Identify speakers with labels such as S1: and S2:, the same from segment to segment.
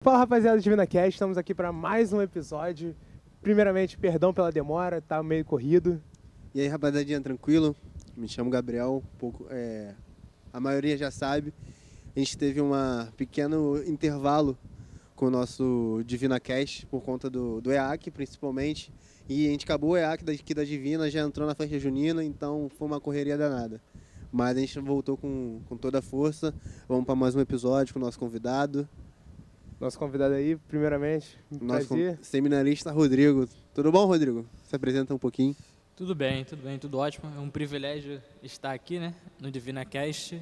S1: Fala, rapaziada do Divina Cast, estamos aqui para mais um episódio. Primeiramente, perdão pela demora, tá meio corrido.
S2: E aí, rapaziadinha, tranquilo? Me chamo Gabriel, a maioria já sabe. A gente teve um pequeno intervalo com o nosso Divina Cast por conta do EAC, principalmente. E a gente acabou o EAC daqui da Divina, já entrou na festa junina, então foi uma correria danada. Mas a gente voltou com toda a força. Vamos para mais um episódio com o nosso convidado.
S1: Nosso convidado aí, primeiramente,
S2: Nosso seminarista Rodrigo. Tudo bom, Rodrigo? Se apresenta um pouquinho.
S3: Tudo bem, tudo ótimo. É um privilégio estar aqui, né, no Divina Cast.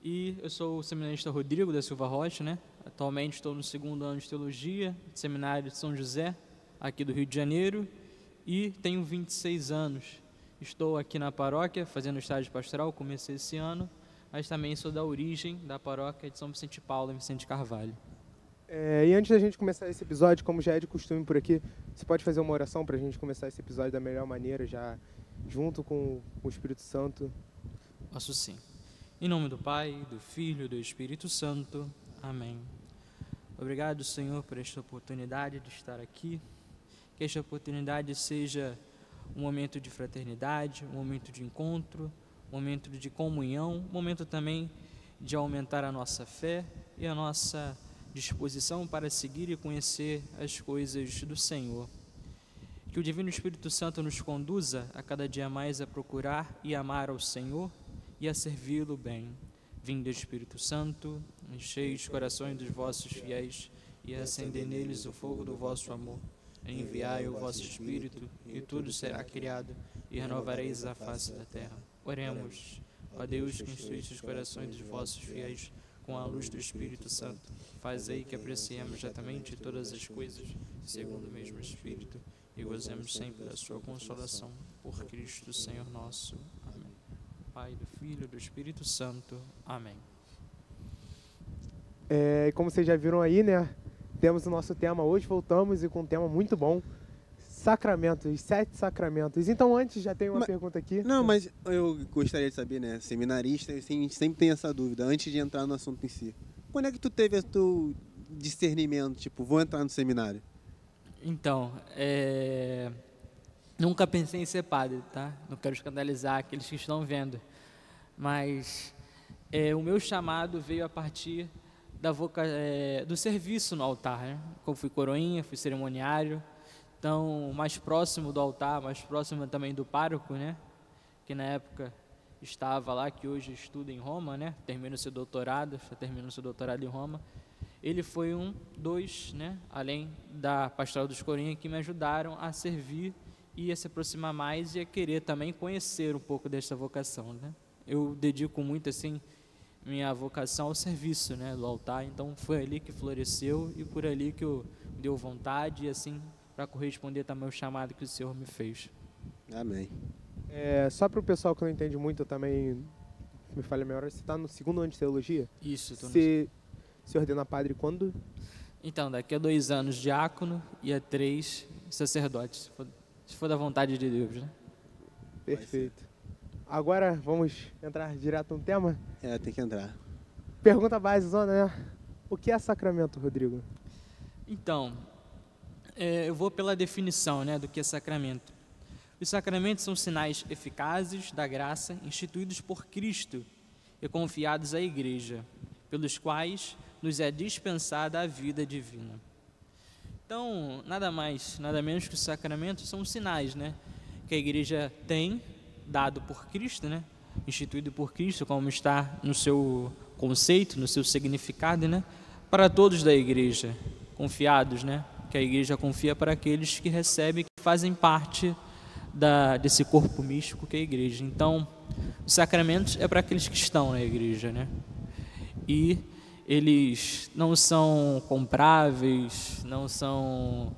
S3: E eu sou o seminarista Rodrigo da Silva Rocha, né? Atualmente estou no segundo ano de Teologia, do Seminário de São José, aqui do Rio de Janeiro, e tenho 26 anos. Estou aqui na paróquia, fazendo estágio pastoral, comecei esse ano, mas também sou da origem da paróquia de São Vicente Paulo, em Vicente Carvalho.
S1: E antes da gente começar esse episódio, como já é de costume por aqui, você pode fazer uma oração para a gente começar esse episódio da melhor maneira, já junto com o Espírito Santo?
S3: Posso sim. Em nome do Pai, do Filho e do Espírito Santo. Amém. Obrigado, Senhor, por esta oportunidade de estar aqui. Que esta oportunidade seja um momento de fraternidade, um momento de encontro, um momento de comunhão, um momento também de aumentar a nossa fé e a nossa disposição para seguir e conhecer as coisas do Senhor. Que o Divino Espírito Santo nos conduza a cada dia mais a procurar e amar ao Senhor e a servi-lo bem. Vinde, Espírito Santo, enchei os corações dos vossos fiéis e acendei neles o fogo do vosso amor. Enviai o vosso Espírito e tudo será criado e renovareis a face da terra. Oremos. Ó Deus, que instruíste os corações dos vossos fiéis com a luz do Espírito Santo, fazei que apreciemos retamente todas as coisas, segundo o mesmo Espírito, e gozemos sempre da sua consolação. Por Cristo, Senhor nosso. Amém. Pai, do Filho e do Espírito Santo. Amém.
S1: Como vocês já viram aí, né? Temos o nosso tema hoje, voltamos e com um tema muito bom. Sacramentos, os 7 sacramentos. Então antes, já tem uma pergunta aqui.
S2: Não, mas eu gostaria de saber, né? Seminarista, a gente sempre tem essa dúvida, antes de entrar no assunto em si. Quando é que tu teve o teu discernimento, tipo, vou entrar no seminário?
S3: Então, nunca pensei em ser padre, tá? Não quero escandalizar aqueles que estão vendo. Mas o meu chamado veio a partir do serviço no altar, né? Como fui coroinha, fui cerimoniário. Então, mais próximo do altar, mais próximo também do pároco, né? Que na época estava lá, que hoje estuda em Roma, né? Termina o seu doutorado, está terminando o seu doutorado em Roma. Ele foi dois, né? Além da pastoral dos Corinhos, que me ajudaram a servir e a se aproximar mais e a querer também conhecer um pouco desta vocação, né? Eu dedico muito, assim, minha vocação ao serviço, né? Do altar. Então, foi ali que floresceu e por ali que eu deu vontade e, assim, para corresponder também ao chamado que o Senhor me fez.
S2: Amém.
S1: Só para o pessoal que não entende muito, eu também me falha a memória, você está no segundo ano de teologia?
S3: Isso.
S1: Você se ordena padre quando?
S3: Então, daqui a 2 anos diácono e a 3 sacerdote, se for da vontade de Deus, né?
S1: Perfeito. Agora vamos entrar direto no tema?
S2: Tem que entrar.
S1: Pergunta básica, né? O que é sacramento, Rodrigo?
S3: Então, eu vou pela definição, né, do que é sacramento. Os sacramentos são sinais eficazes da graça instituídos por Cristo e confiados à Igreja, pelos quais nos é dispensada a vida divina. Então, nada mais, nada menos que os sacramentos são sinais, né, que a Igreja tem, dado por Cristo, né, instituído por Cristo, como está no seu conceito, no seu significado, né, para todos da Igreja, confiados, né, que a Igreja confia para aqueles que recebem, que fazem parte desse corpo místico que é a Igreja. Então, os sacramentos é para aqueles que estão na Igreja, né? E eles não são compráveis, não são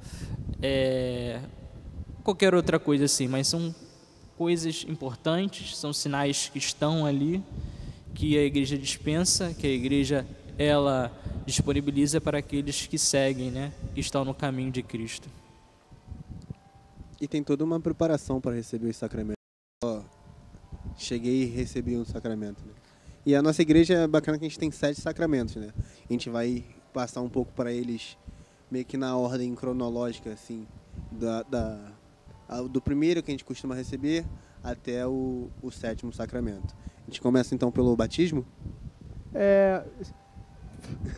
S3: qualquer outra coisa assim, mas são coisas importantes, são sinais que estão ali, que a Igreja dispensa, que a Igreja ela disponibiliza para aqueles que seguem, né, que estão no caminho de Cristo.
S2: E tem toda uma preparação para receber os sacramentos. Cheguei e recebi um sacramento, né? E a nossa igreja é bacana que a gente tem 7 sacramentos, né? A gente vai passar um pouco para eles, meio que na ordem cronológica, assim, do primeiro que a gente costuma receber até o sétimo sacramento. A gente começa então pelo batismo?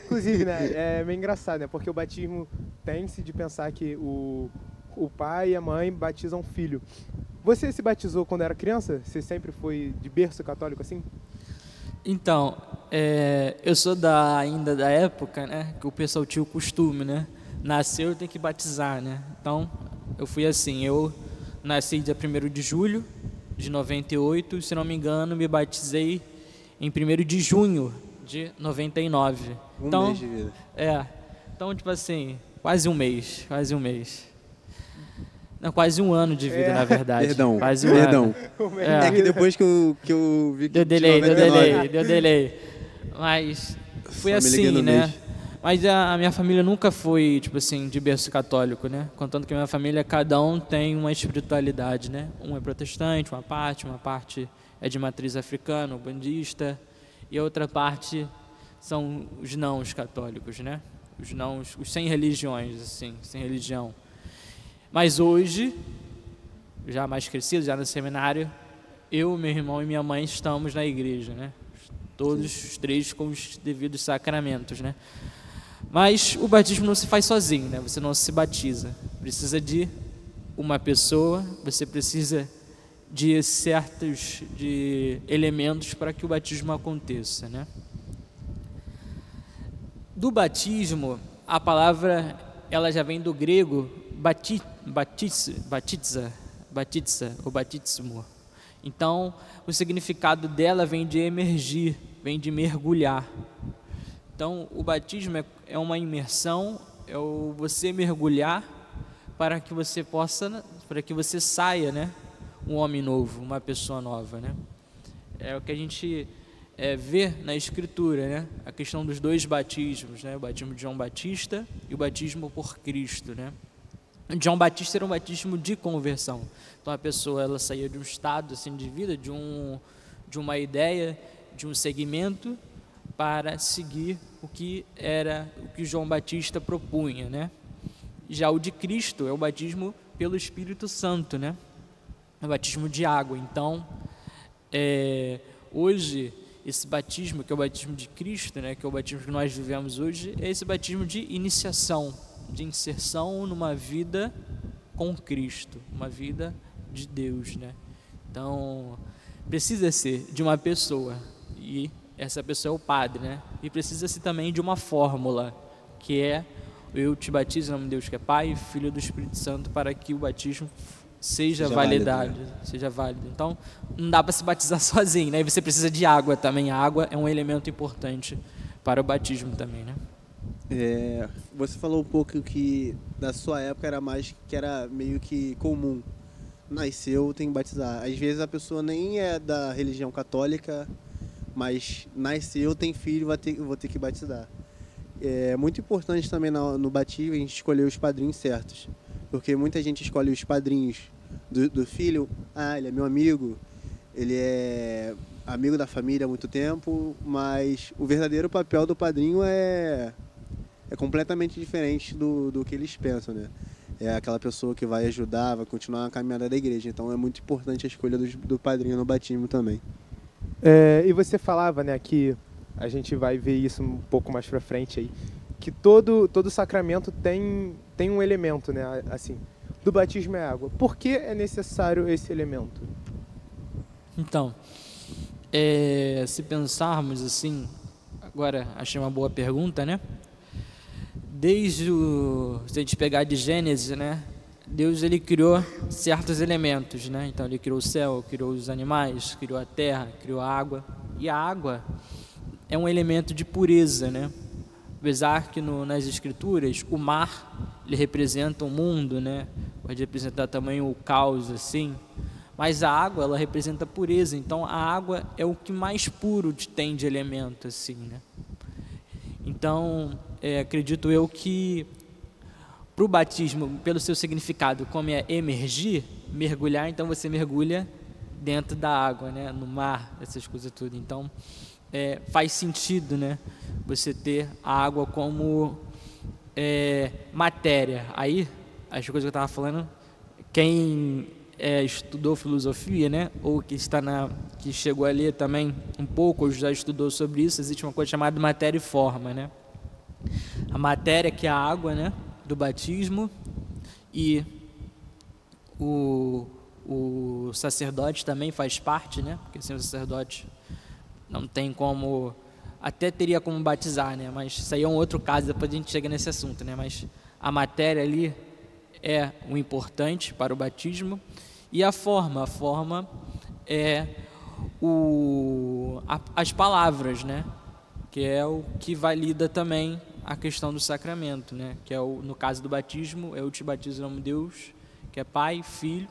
S1: Inclusive, né, é meio engraçado, né, porque o batismo tem-se de pensar que o pai e a mãe batizam o filho. Você se batizou quando era criança? Você sempre foi de berço católico assim?
S3: Então, eu sou ainda da época, né, que o pessoal tinha o costume, né, nasceu tem que batizar, né, então eu fui assim, eu nasci dia 1º de julho de 98, se não me engano, me batizei em 1º de junho de 99.
S2: Um mês de vida.
S3: Então, tipo assim, quase um mês. Não, quase um ano de vida, na verdade.
S2: Perdão.
S3: É
S2: que depois que eu vi que
S3: deu delay. Mas foi assim, né? Mas a minha família nunca foi, tipo assim, de berço católico, né? Contando que a minha família, cada um tem uma espiritualidade, né? Um é protestante, uma parte é de matriz africana, bandista, e a outra parte são os não católicos, né? Os sem religiões, assim, sem religião. Mas hoje, já mais crescido, já no seminário, eu, meu irmão e minha mãe estamos na igreja, né? Todos os três com os devidos sacramentos, né? Mas o batismo não se faz sozinho, né? Você não se batiza. Precisa de uma pessoa, você precisa de certos elementos para que o batismo aconteça, né? Do batismo, a palavra ela já vem do grego batiza ou batismo. Então, o significado dela vem de emergir, vem de mergulhar. Então, o batismo é uma imersão, é você mergulhar para que você saia, né, um homem novo, uma pessoa nova, né? É o que a gente vê na Escritura, né? A questão dos dois batismos, né? O batismo de João Batista e o batismo por Cristo, né? João Batista era um batismo de conversão. Então a pessoa ela saía de um estado assim de vida, de uma ideia, de um segmento para seguir o que João Batista propunha, né? Já o de Cristo é o batismo pelo Espírito Santo, né? É o batismo de água. Então, hoje esse batismo que é o batismo de Cristo, né? Que é o batismo que nós vivemos hoje, é esse batismo de iniciação, de inserção numa vida com Cristo, uma vida de Deus, né? Então, precisa ser de uma pessoa, e essa pessoa é o padre, né? E precisa-se também de uma fórmula, que é: eu te batizo em nome de Deus que é Pai, Filho e do Espírito Santo, para que o batismo seja validado, seja válido. Então, não dá para se batizar sozinho, né? E você precisa de água também. A água é um elemento importante para o batismo também, né?
S2: Você falou um pouco que da sua época era meio que comum. Nasceu, tem que batizar. Às vezes a pessoa nem é da religião católica, mas nasceu, tem filho, vou ter que batizar. É muito importante também no batismo a gente escolher os padrinhos certos, porque muita gente escolhe os padrinhos do filho. Ele é meu amigo, ele é amigo da família há muito tempo, mas o verdadeiro papel do padrinho é completamente diferente do que eles pensam, né? É aquela pessoa que vai ajudar, vai continuar a caminhada da igreja. Então é muito importante a escolha do padrinho no batismo também.
S1: E você falava, né, que a gente vai ver isso um pouco mais pra frente aí, que todo sacramento tem um elemento, né, assim, do batismo é água. Por que é necessário esse elemento?
S3: Então, se pensarmos assim, agora achei uma boa pergunta, né? Se a gente pegar de Gênesis, né? Deus ele criou certos elementos, né? Então ele criou o céu, criou os animais, criou a terra, criou a água. E a água é um elemento de pureza, né? Apesar que nas escrituras o mar ele representa o mundo, né? Pode representar também o caos assim. Mas a água ela representa a pureza. Então a água é o que mais puro tem de elemento assim, né? Então acredito eu que para o batismo, pelo seu significado, como é emergir, mergulhar, então você mergulha dentro da água, né, no mar, essas coisas tudo. Então, faz sentido, né, você ter a água como matéria. Aí, as coisas que eu estava falando, quem estudou filosofia, né, ou que chegou a ler também um pouco, ou já estudou sobre isso, existe uma coisa chamada matéria e forma, né? A matéria, que é a água, né, do batismo, e o sacerdote também faz parte, né, porque sem o sacerdote não tem como, até teria como batizar, né, mas isso aí é um outro caso, depois a gente chega nesse assunto, né, mas a matéria ali é o importante para o batismo, e a forma é as palavras, né, que é o que valida também a questão do sacramento, né, que é no caso do batismo, eu te batizo em nome de Deus, que é Pai, Filho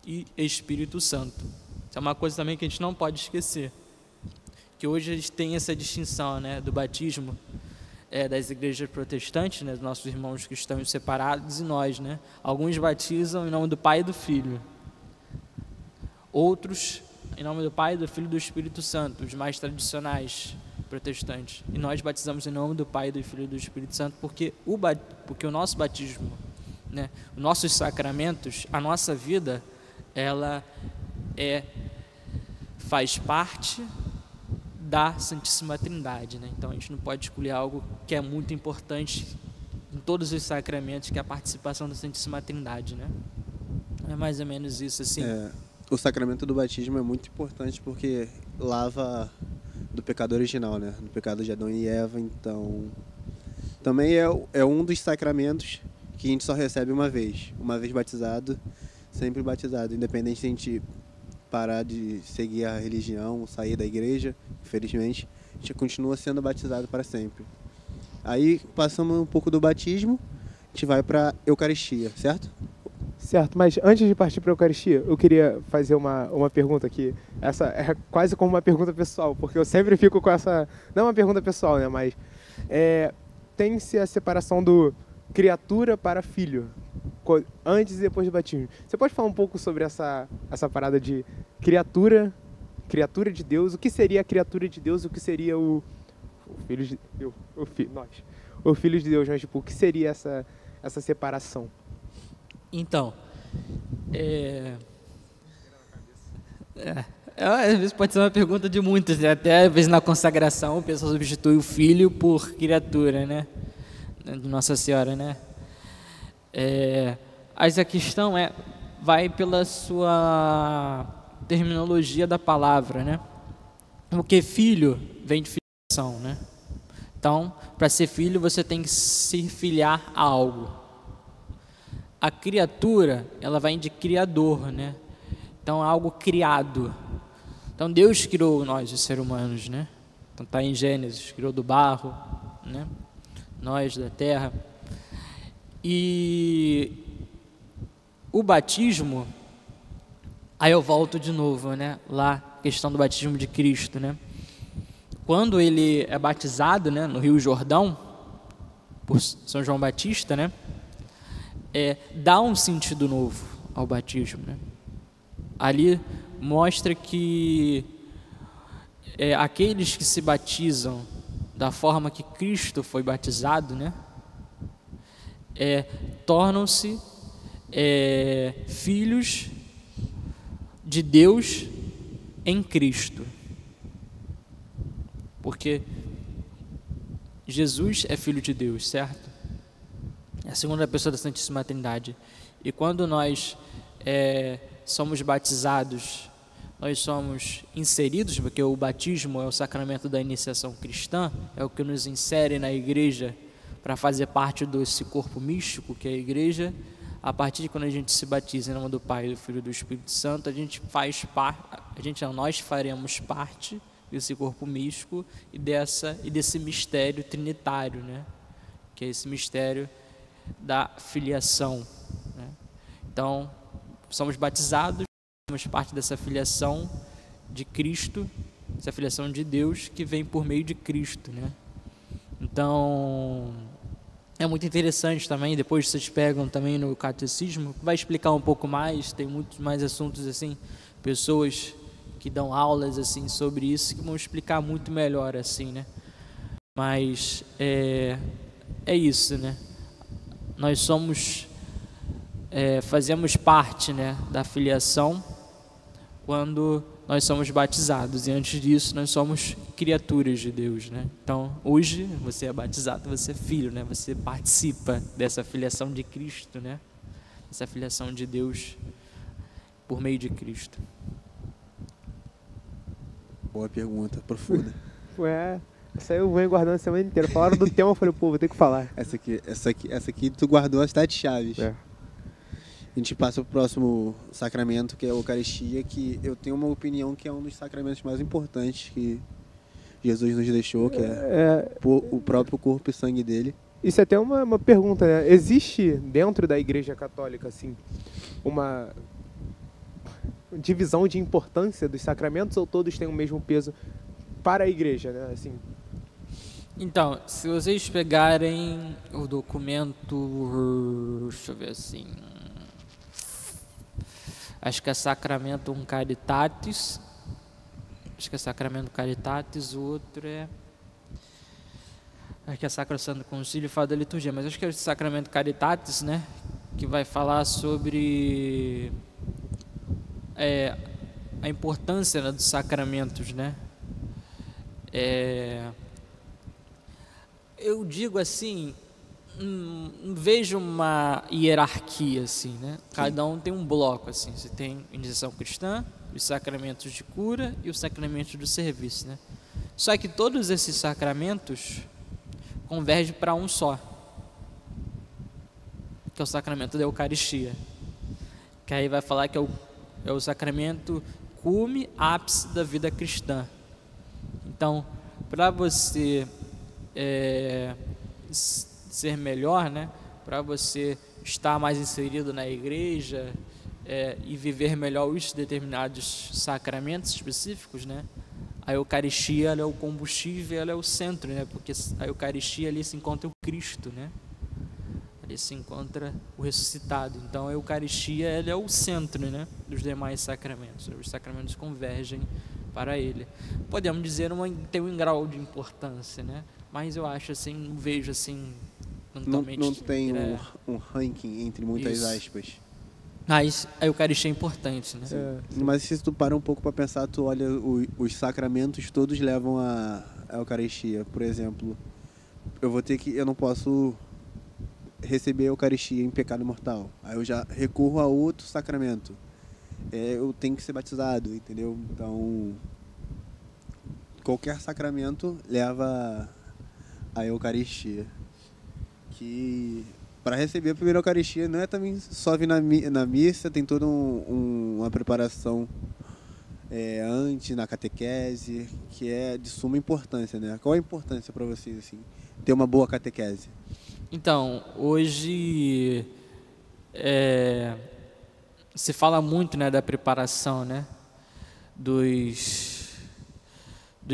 S3: e Espírito Santo. Isso é uma coisa também que a gente não pode esquecer, que hoje a gente tem essa distinção, né, do batismo das igrejas protestantes, né, dos nossos irmãos cristãos separados, e nós, né, alguns batizam em nome do Pai e do Filho, outros em nome do Pai, do Filho e do Espírito Santo, os mais tradicionais protestantes, e nós batizamos em nome do Pai, do Filho e do Espírito Santo, porque o nosso batismo, né, os nossos sacramentos, a nossa vida, ela faz parte da Santíssima Trindade, né? Então a gente não pode escolher algo que é muito importante em todos os sacramentos, que é a participação da Santíssima Trindade, né? É mais ou menos isso, assim.
S2: O sacramento do batismo é muito importante porque lava do pecado original, né? Do pecado de Adão e Eva. Então, também é um dos sacramentos que a gente só recebe uma vez batizado, sempre batizado, independente se a gente parar de seguir a religião, sair da igreja, infelizmente, a gente continua sendo batizado para sempre. Aí, passamos um pouco do batismo, a gente vai para a Eucaristia, certo?
S1: Certo, mas antes de partir para a Eucaristia, eu queria fazer uma pergunta aqui. Essa é quase como uma pergunta pessoal, porque eu sempre fico com essa... Não é uma pergunta pessoal, né? Mas tem-se a separação do criatura para filho, antes e depois do batismo. Você pode falar um pouco sobre essa parada de criatura de Deus? O que seria a criatura de Deus? O que seria o filho de Deus? O filho de Deus, mas tipo, o que seria essa separação?
S3: Então, às vezes pode ser uma pergunta de muitos, né? Até às vezes na consagração o pessoal substitui o filho por criatura, né? De Nossa Senhora, né? Mas a questão vai pela sua terminologia da palavra, né? Porque filho vem de filiação, né? Então, para ser filho você tem que se filiar a algo. A criatura, ela vem de criador, né? Então, é algo criado. Então, Deus criou nós, os seres humanos, né? Então, está em Gênesis, criou do barro, né? Nós da terra. E o batismo, aí eu volto de novo, né? Lá, questão do batismo de Cristo, né? Quando ele é batizado, né, no Rio Jordão, por São João Batista, né? Dá um sentido novo ao batismo, né? Ali mostra que aqueles que se batizam da forma que Cristo foi batizado, né? Tornam-se filhos de Deus em Cristo, porque Jesus é filho de Deus, certo? É a segunda pessoa da Santíssima Trindade. E quando nós somos batizados, nós somos inseridos, porque o batismo é o sacramento da iniciação cristã, é o que nos insere na igreja para fazer parte desse corpo místico que é a igreja. A partir de quando a gente se batiza em nome do Pai, do Filho e do Espírito Santo, nós faremos parte desse corpo místico e desse mistério trinitário, né? Que é esse mistério da filiação, né? Então, somos batizados, somos parte dessa filiação de Cristo, essa filiação de Deus que vem por meio de Cristo, né? Então, é muito interessante também, depois vocês pegam também no catecismo, vai explicar um pouco mais, tem muitos mais assuntos assim, pessoas que dão aulas assim sobre isso, que vão explicar muito melhor assim, né? Mas é isso, né? Nós somos, fazemos parte, né, da filiação quando nós somos batizados, e antes disso nós somos criaturas de Deus, né? Então, hoje você é batizado, você é filho, né? Você participa dessa filiação de Cristo, né? Essa filiação de Deus por meio de Cristo.
S2: Boa pergunta, profunda.
S1: Essa aí eu venho guardando a semana inteira. Falaram do tema, eu falei, pô, vou ter que falar.
S2: Essa aqui tu guardou as 7 chaves. A gente passa pro próximo sacramento, que é a Eucaristia, que eu tenho uma opinião que é um dos sacramentos mais importantes que Jesus nos deixou, que é o próprio corpo e sangue dele.
S1: Isso é até uma pergunta, né? Existe dentro da Igreja Católica, assim, uma divisão de importância dos sacramentos, ou todos têm o mesmo peso para a Igreja, né? Assim.
S3: Então, se vocês pegarem o documento, deixa eu ver assim, acho que é Sacramentum Caritatis, o outro acho que é Sacrosanto Concílio fala da liturgia, mas acho que é o Sacramento Caritatis, né, que vai falar sobre a importância, né, dos sacramentos, né. Eu digo assim, não vejo uma hierarquia assim, né? Cada um tem um bloco assim. Você tem a iniciação cristã, os sacramentos de cura e os sacramentos do serviço, né? Só que todos esses sacramentos convergem para um só, que é o sacramento da Eucaristia, que aí vai falar que é o sacramento cume, ápice da vida cristã. Então, para você ser melhor, né, para você estar mais inserido na igreja e viver melhor os determinados sacramentos específicos, né, a Eucaristia ela é o combustível, ela é o centro, né, porque a Eucaristia ali se encontra o Cristo, né, ali se encontra o ressuscitado. Então a Eucaristia ela é o centro, né, dos demais sacramentos. Os sacramentos convergem para ele. Podemos dizer tem um grau de importância, né? Mas eu acho assim, não vejo assim totalmente.
S2: Não tem um ranking entre muitas
S3: Isso.
S2: aspas.
S3: Mas a Eucaristia é importante, né?
S2: Mas se tu para um pouco para pensar, tu olha os sacramentos todos levam a Eucaristia. Por exemplo, eu não posso receber a Eucaristia em pecado mortal. Aí eu já recorro a outro sacramento. Eu tenho que ser batizado, entendeu? Então, qualquer sacramento leva a Eucaristia. Que para receber a primeira Eucaristia não é também só vir na missa, tem toda uma preparação antes, na catequese, que é de suma importância, né? Qual a importância para vocês, assim, ter uma boa catequese?
S3: Então, hoje se fala muito, né, da preparação, né, dos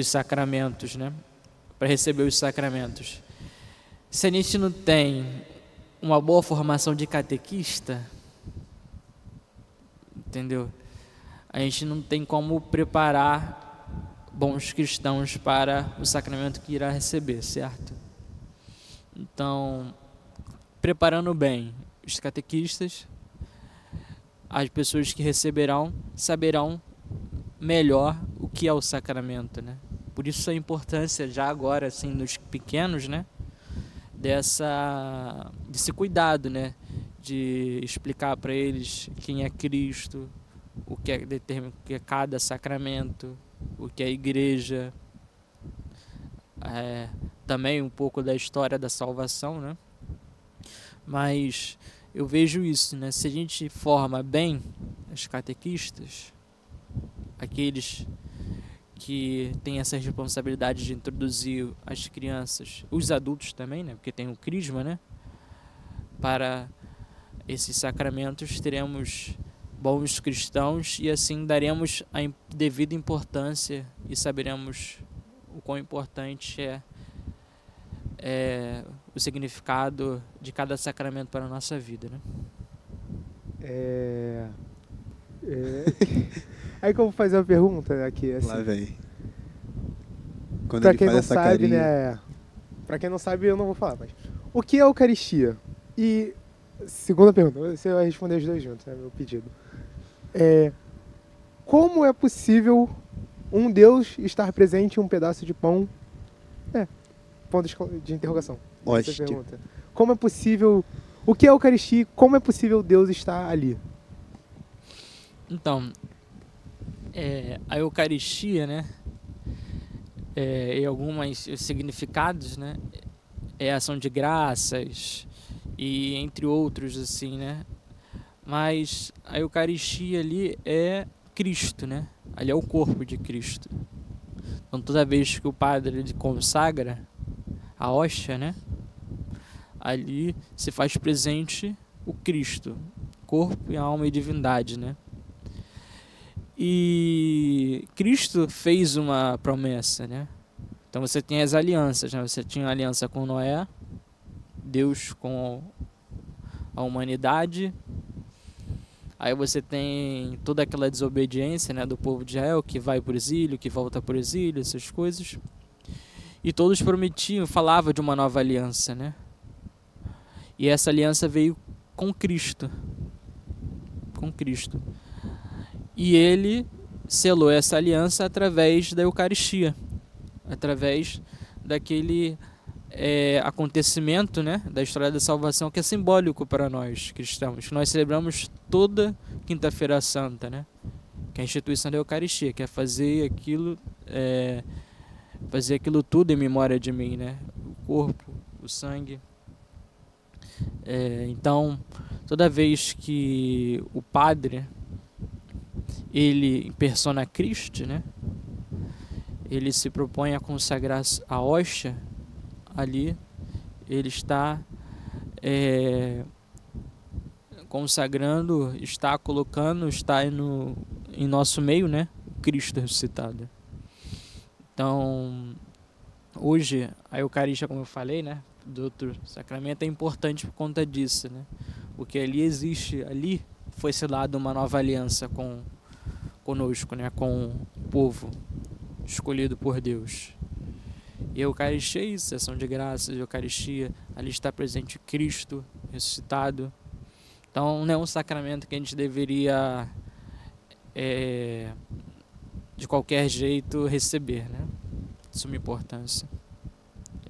S3: sacramentos, né, para receber os sacramentos. Se a gente não tem uma boa formação de catequista, entendeu? A gente não tem como preparar bons cristãos para o sacramento que irá receber, certo? Então, preparando bem os catequistas, as pessoas que receberão saberão melhor o que é o sacramento, né? Por isso a importância já agora, assim, nos pequenos, né? Desse cuidado, né? De explicar para eles quem é Cristo, o que é cada sacramento, o que é a igreja, também um pouco da história da salvação, né? Mas eu vejo isso, né? Se a gente forma bem os catequistas, aqueles que têm essa responsabilidade de introduzir as crianças, os adultos também, né? Porque tem o crisma, né? Para esses sacramentos teremos bons cristãos e assim daremos a devida importância e saberemos o quão importante é o significado de cada sacramento para a nossa vida, né?
S1: Aí que eu vou fazer uma pergunta aqui, assim.
S2: Lá vem. Quando
S1: Pra
S2: ele
S1: quem
S2: faz
S1: não
S2: essa
S1: sabe,
S2: carinha,
S1: né? Pra quem não sabe, eu não vou falar, mas... O que é a Eucaristia? E, segunda pergunta, você vai responder os dois juntos, né? Meu pedido. Como é possível um Deus estar presente em um pedaço de pão? Ponto de interrogação. Essa
S2: Hóstia.
S1: pergunta. Como é possível... O que é a Eucaristia? Como é possível Deus estar ali?
S3: Então, a Eucaristia, né? E alguns significados, né? É ação de graças e entre outros, assim, né? Mas a Eucaristia ali é Cristo, né? Ali é o corpo de Cristo. Então toda vez que o padre ele consagra a hóstia, né? Ali se faz presente o Cristo, corpo, alma e divindade, né? E Cristo fez uma promessa, né? Então você tem as alianças, né? Você tinha a aliança com Noé, Deus com a humanidade. Aí você tem toda aquela desobediência, né, do povo de Israel, que vai por exílio, que volta por exílio, essas coisas. E todos prometiam, falavam de uma nova aliança, né? E essa aliança veio com Cristo. Com Cristo. E ele selou essa aliança através da Eucaristia. Através daquele acontecimento, né, da história da salvação que é simbólico para nós cristãos, que nós celebramos toda Quinta-feira Santa, né, que é a instituição da Eucaristia, que é fazer aquilo tudo em memória de mim, né, o corpo, o sangue. Então, toda vez que o padre ele persona Cristo, né, ele se propõe a consagrar a hóstia, ali ele está consagrando, está colocando, está em nosso meio, né, o Cristo ressuscitado. Então, hoje a Eucaristia, como eu falei, né, do outro sacramento, é importante por conta disso, né, porque ali foi selada uma nova aliança conosco, né, com o povo escolhido por Deus. E a Eucaristia é isso, ação de graças, a Eucaristia, ali está presente Cristo ressuscitado. Então não é um sacramento que a gente deveria de qualquer jeito receber, né? De suma importância.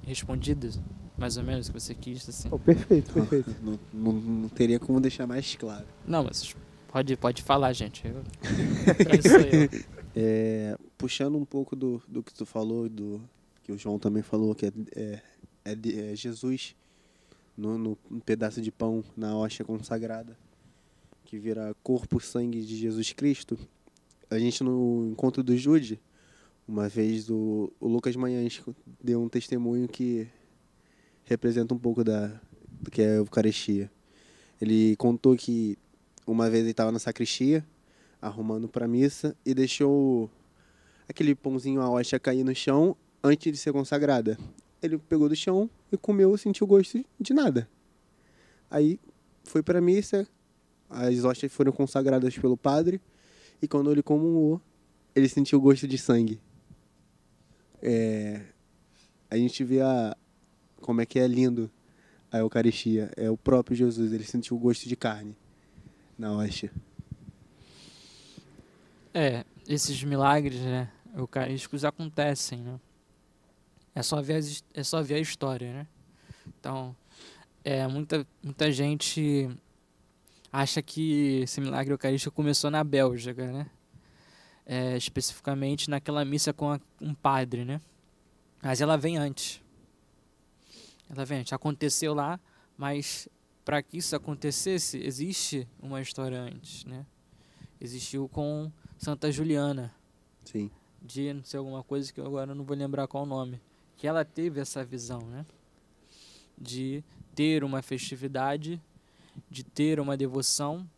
S3: Respondido mais ou menos o que você quis, assim.
S1: Perfeito.
S2: não teria como deixar mais claro.
S3: Não, mas pode falar, gente. Isso aí.
S2: Puxando um pouco do que tu falou, que o João também falou, que é Jesus no pedaço de pão, na hóstia consagrada, que vira corpo e sangue de Jesus Cristo. A gente, no encontro do Jude, uma vez o Lucas Manhães deu um testemunho que representa um pouco do que é a Eucaristia. Ele contou que uma vez ele estava na sacristia, arrumando para a missa, e deixou aquele pãozinho, a hóstia, cair no chão antes de ser consagrada. Ele pegou do chão e comeu, sentiu gosto de nada. Aí foi para a missa, as hóstias foram consagradas pelo padre, e quando ele comungou, ele sentiu gosto de sangue. A gente vê como é que é lindo a Eucaristia. É o próprio Jesus, ele sentiu o gosto de carne na hóstia.
S3: Esses milagres, né, eucarísticos acontecem, né? É só ver a história, né? Então, muita gente acha que esse milagre eucarístico começou na Bélgica, né? Especificamente naquela missa com um padre, né? Mas ela vem antes. Aconteceu lá, mas para que isso acontecesse, existe uma história antes, né? Existiu com Santa Juliana.
S2: Sim.
S3: De não sei, alguma coisa que eu agora não vou lembrar qual o nome. Que ela teve essa visão, né? De ter uma festividade, de ter uma devoção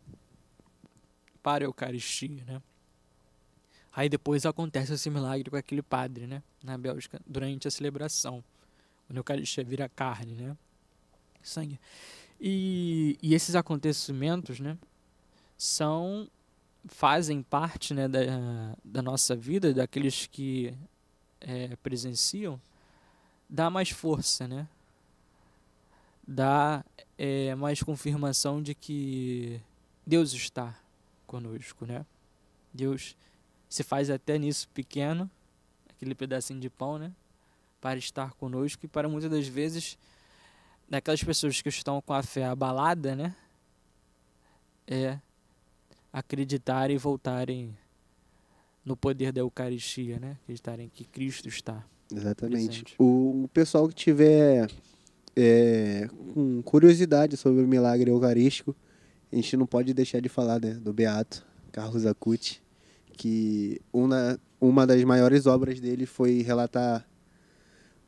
S3: para a Eucaristia, né? Aí depois acontece esse milagre com aquele padre, né? Na Bélgica, durante a celebração. Quando a Eucaristia vira carne, né? Sangue. E esses acontecimentos, né? São fazem parte, né, da nossa vida, daqueles que presenciam, dá mais força, né? Dá mais confirmação de que Deus está conosco, né? Deus se faz até nisso pequeno, aquele pedacinho de pão, né? Para estar conosco, e para muitas das vezes, daquelas pessoas que estão com a fé abalada, né? Acreditarem e voltarem no poder da Eucaristia, né? Acreditarem que Cristo está
S2: Exatamente.
S3: presente.
S2: O pessoal que tiver com curiosidade sobre o milagre eucarístico, a gente não pode deixar de falar, né, do Beato Carlos Acutis, que uma das maiores obras dele foi relatar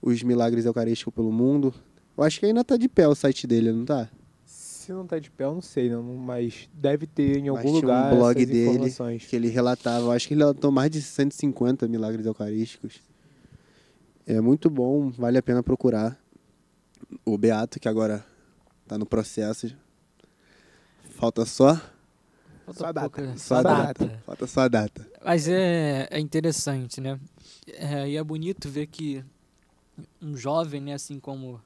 S2: os milagres eucarísticos pelo mundo. Eu acho que ainda tá de pé o site dele, não tá?
S1: Se não tá de pé, eu não sei, não, mas deve ter em
S2: Mas
S1: algum
S2: tinha
S1: lugar
S2: um blog
S1: essas
S2: dele
S1: informações.
S2: que ele relatava. Eu acho que ele relatou mais de 150 milagres eucarísticos. É muito bom, vale a pena procurar. O Beato, que agora tá no processo. Falta só
S1: Só a data.
S2: só a data. Falta só a data.
S3: Mas é interessante, né? E é bonito ver que um jovem, né, assim como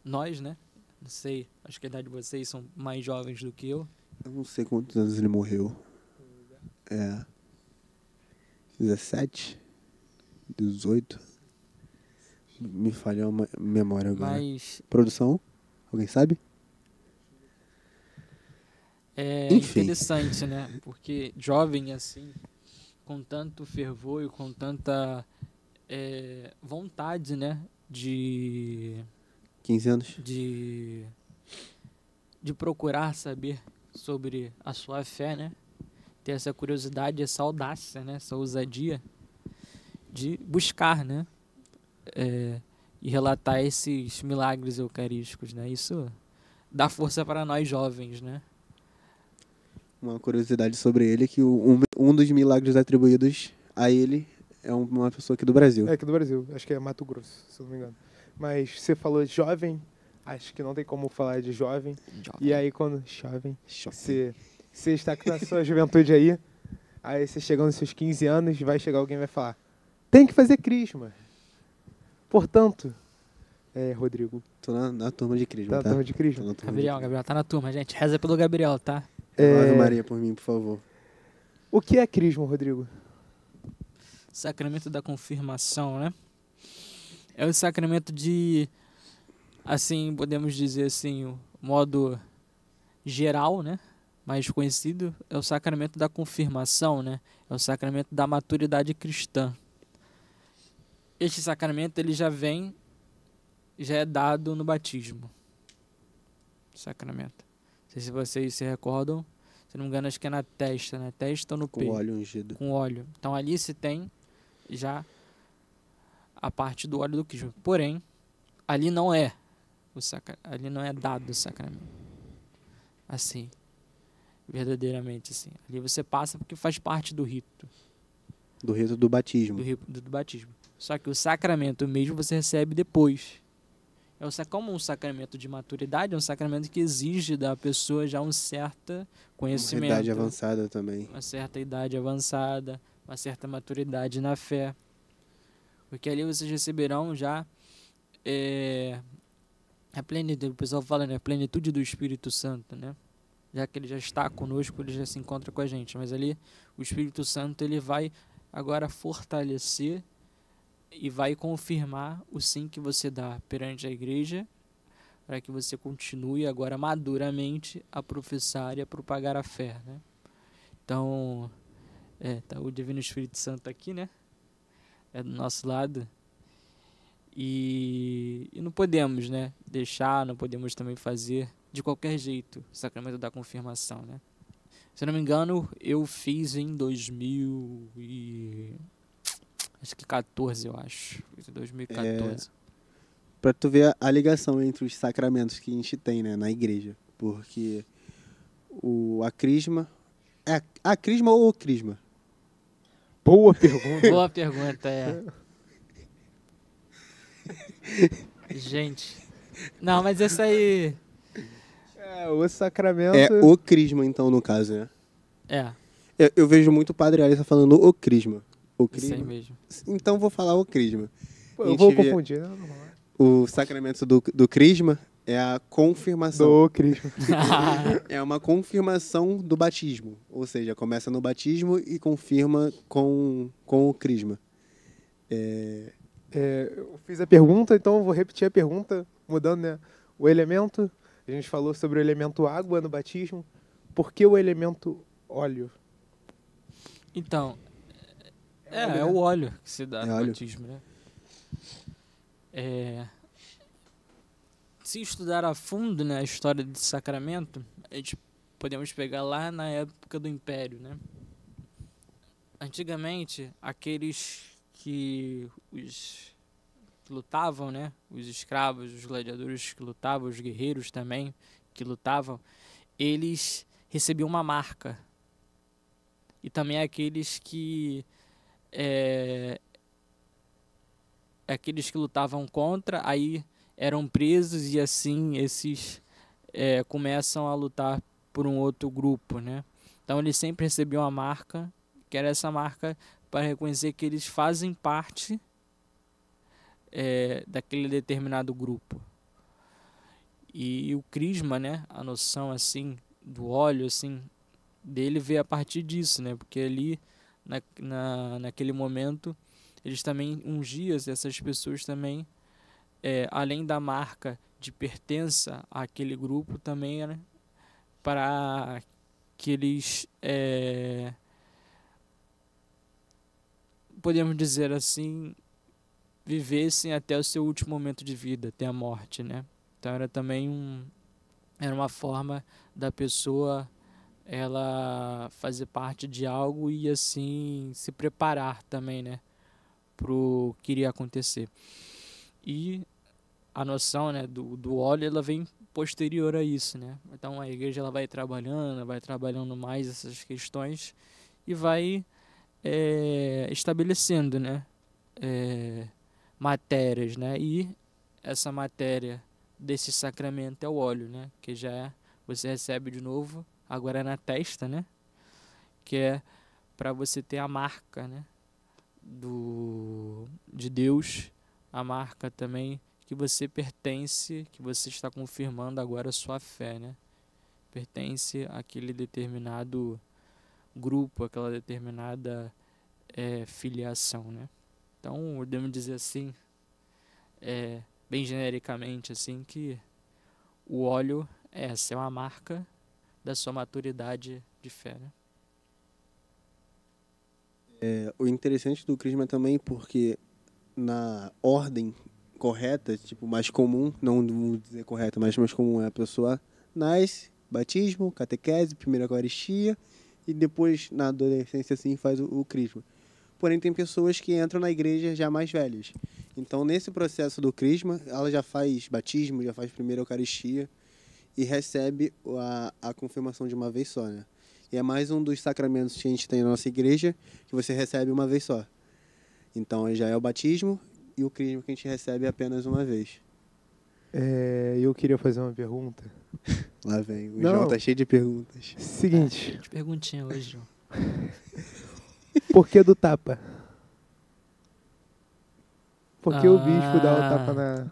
S3: nós, né? Não sei, acho que a idade de vocês são mais jovens do que eu.
S2: Eu não sei quantos anos ele morreu. 17? 18? Me falhou a memória agora.
S3: Mas
S2: Produção? Alguém sabe?
S3: é
S2: Enfim.
S3: interessante, né? Porque jovem assim, com tanto fervor e com tanta vontade, né? De
S2: 15 anos?
S3: de procurar saber sobre a sua fé, né? Ter essa curiosidade, essa audácia, né? Essa ousadia de buscar, né? E relatar esses milagres eucarísticos, né? Isso dá força para nós jovens, né?
S2: Uma curiosidade sobre ele é que um dos milagres atribuídos a ele é uma pessoa aqui do Brasil.
S1: É aqui do Brasil, acho que é Mato Grosso, se eu não me engano. Mas você falou jovem, acho que não tem como falar de jovem. E aí quando jovem, você está na sua juventude aí você chegando nos seus 15 anos, vai chegar alguém e vai falar: tem que fazer crisma. Portanto, Rodrigo,
S2: Tô na turma de Crisma,
S1: tá na
S2: tá?
S1: turma de crisma?
S2: Tô na turma
S3: Gabriel tá na turma, gente. Reza pelo Gabriel, tá?
S2: Ave Maria por mim, por favor.
S1: O que é crisma, Rodrigo?
S3: Sacramento da confirmação, né? É o sacramento de, assim, podemos dizer assim, o modo geral, né? Mais conhecido, é o sacramento da confirmação, né? É o sacramento da maturidade cristã. Este sacramento, ele já é dado no batismo. Sacramento. Não sei se vocês se recordam, se não me engano, acho que é na testa ou no peito.
S2: Com óleo ungido.
S3: Com óleo. Então ali se tem já a parte do óleo do crisma. Porém, ali não é ali não é dado o sacramento. Assim, verdadeiramente assim. Ali você passa porque faz parte do rito.
S2: Do rito do batismo.
S3: Do batismo. Só que o sacramento mesmo você recebe depois. Como um sacramento de maturidade, é um sacramento que exige da pessoa já um certo conhecimento.
S2: Uma idade avançada também.
S3: Uma certa idade avançada, uma certa maturidade na fé. Porque ali vocês receberão já a plenitude, o pessoal fala, né? A plenitude do Espírito Santo, né? Já que ele já está conosco, ele já se encontra com a gente. Mas ali o Espírito Santo ele vai agora fortalecer e vai confirmar o sim que você dá perante a igreja, para que você continue agora maduramente a professar e a propagar a fé, né? Então, tá o Divino Espírito Santo aqui, né? É do nosso lado. E não podemos, né, não podemos também fazer de qualquer jeito o sacramento da confirmação, né? Se eu não me engano, eu fiz em 2014, eu acho. 2014.
S2: Pra tu ver a ligação entre os sacramentos que a gente tem, né, na igreja. Porque a crisma... É a crisma ou o crisma?
S1: Boa pergunta.
S3: Boa pergunta, Gente. Não, mas essa aí...
S1: O sacramento...
S2: É o crisma, então, no caso, né? Eu vejo muito o Padre Alisson falando o crisma. O
S3: Isso aí
S2: crisma.
S3: mesmo.
S2: Então vou falar o crisma.
S1: Pô,
S2: A
S1: eu
S2: gente
S1: vou
S2: vê
S1: confundir, né? Normal.
S2: O sacramento do crisma é a confirmação.
S1: Do Cristo.
S2: É uma confirmação do batismo. Ou seja, começa no batismo e confirma com o crisma.
S1: Eu fiz a pergunta, então eu vou repetir a pergunta, mudando, né? O elemento, a gente falou sobre o elemento água no batismo. Por que o elemento óleo?
S3: Então,
S1: óleo,
S3: é
S1: né?
S3: o óleo que se dá
S2: É
S3: no
S2: óleo.
S3: batismo, né? Se estudar a fundo, né, a história desse sacramento, a gente podemos pegar lá na época do Império, né? Antigamente, aqueles que lutavam, né, os escravos, os gladiadores que lutavam, os guerreiros também que lutavam, eles recebiam uma marca. E também aqueles que lutavam contra, aí eram presos e assim esses começam a lutar por um outro grupo, né? Então eles sempre recebiam a marca, que era essa marca para reconhecer que eles fazem parte daquele determinado grupo. E o crisma, né, a noção assim do óleo assim dele veio a partir disso, né? Porque ali naquele momento eles também ungiam essas pessoas também, além da marca de pertença àquele grupo, também era para que eles podemos dizer assim, vivessem até o seu último momento de vida, até a morte, né? Então era também era uma forma da pessoa ela fazer parte de algo e assim se preparar também, né, pro que iria acontecer. E a noção, né, do óleo, ela vem posterior a isso, né? Então a igreja ela vai trabalhando mais essas questões e vai estabelecendo, né, matérias, né? E essa matéria desse sacramento é o óleo, né? Que já você recebe de novo agora na testa, né? Que é para você ter a marca, né? De Deus, a marca também que você pertence, que você está confirmando agora a sua fé, né? Pertence àquele determinado grupo, aquela determinada filiação, né? Então, podemos dizer assim, bem genericamente, assim, que o óleo essa é uma marca da sua maturidade de fé, né?
S2: O interessante do crisma também, porque na ordem correta, tipo, mais comum, não vou dizer correta, mas mais comum é a pessoa nasce, batismo, catequese, primeira eucaristia, e depois, na adolescência, assim, faz o crisma. Porém, tem pessoas que entram na igreja já mais velhas. Então, nesse processo do crisma, ela já faz batismo, já faz primeira eucaristia, e recebe a confirmação de uma vez só, né? E é mais um dos sacramentos que a gente tem na nossa igreja, que você recebe uma vez só. Então, já é o batismo e o crisma que a gente recebe apenas uma vez.
S1: Eu queria fazer uma pergunta.
S2: Lá vem, o
S1: Não.
S2: João tá cheio de perguntas.
S1: Seguinte,
S3: De perguntinha hoje, João.
S1: por que do tapa? Por que o bispo dá o tapa na...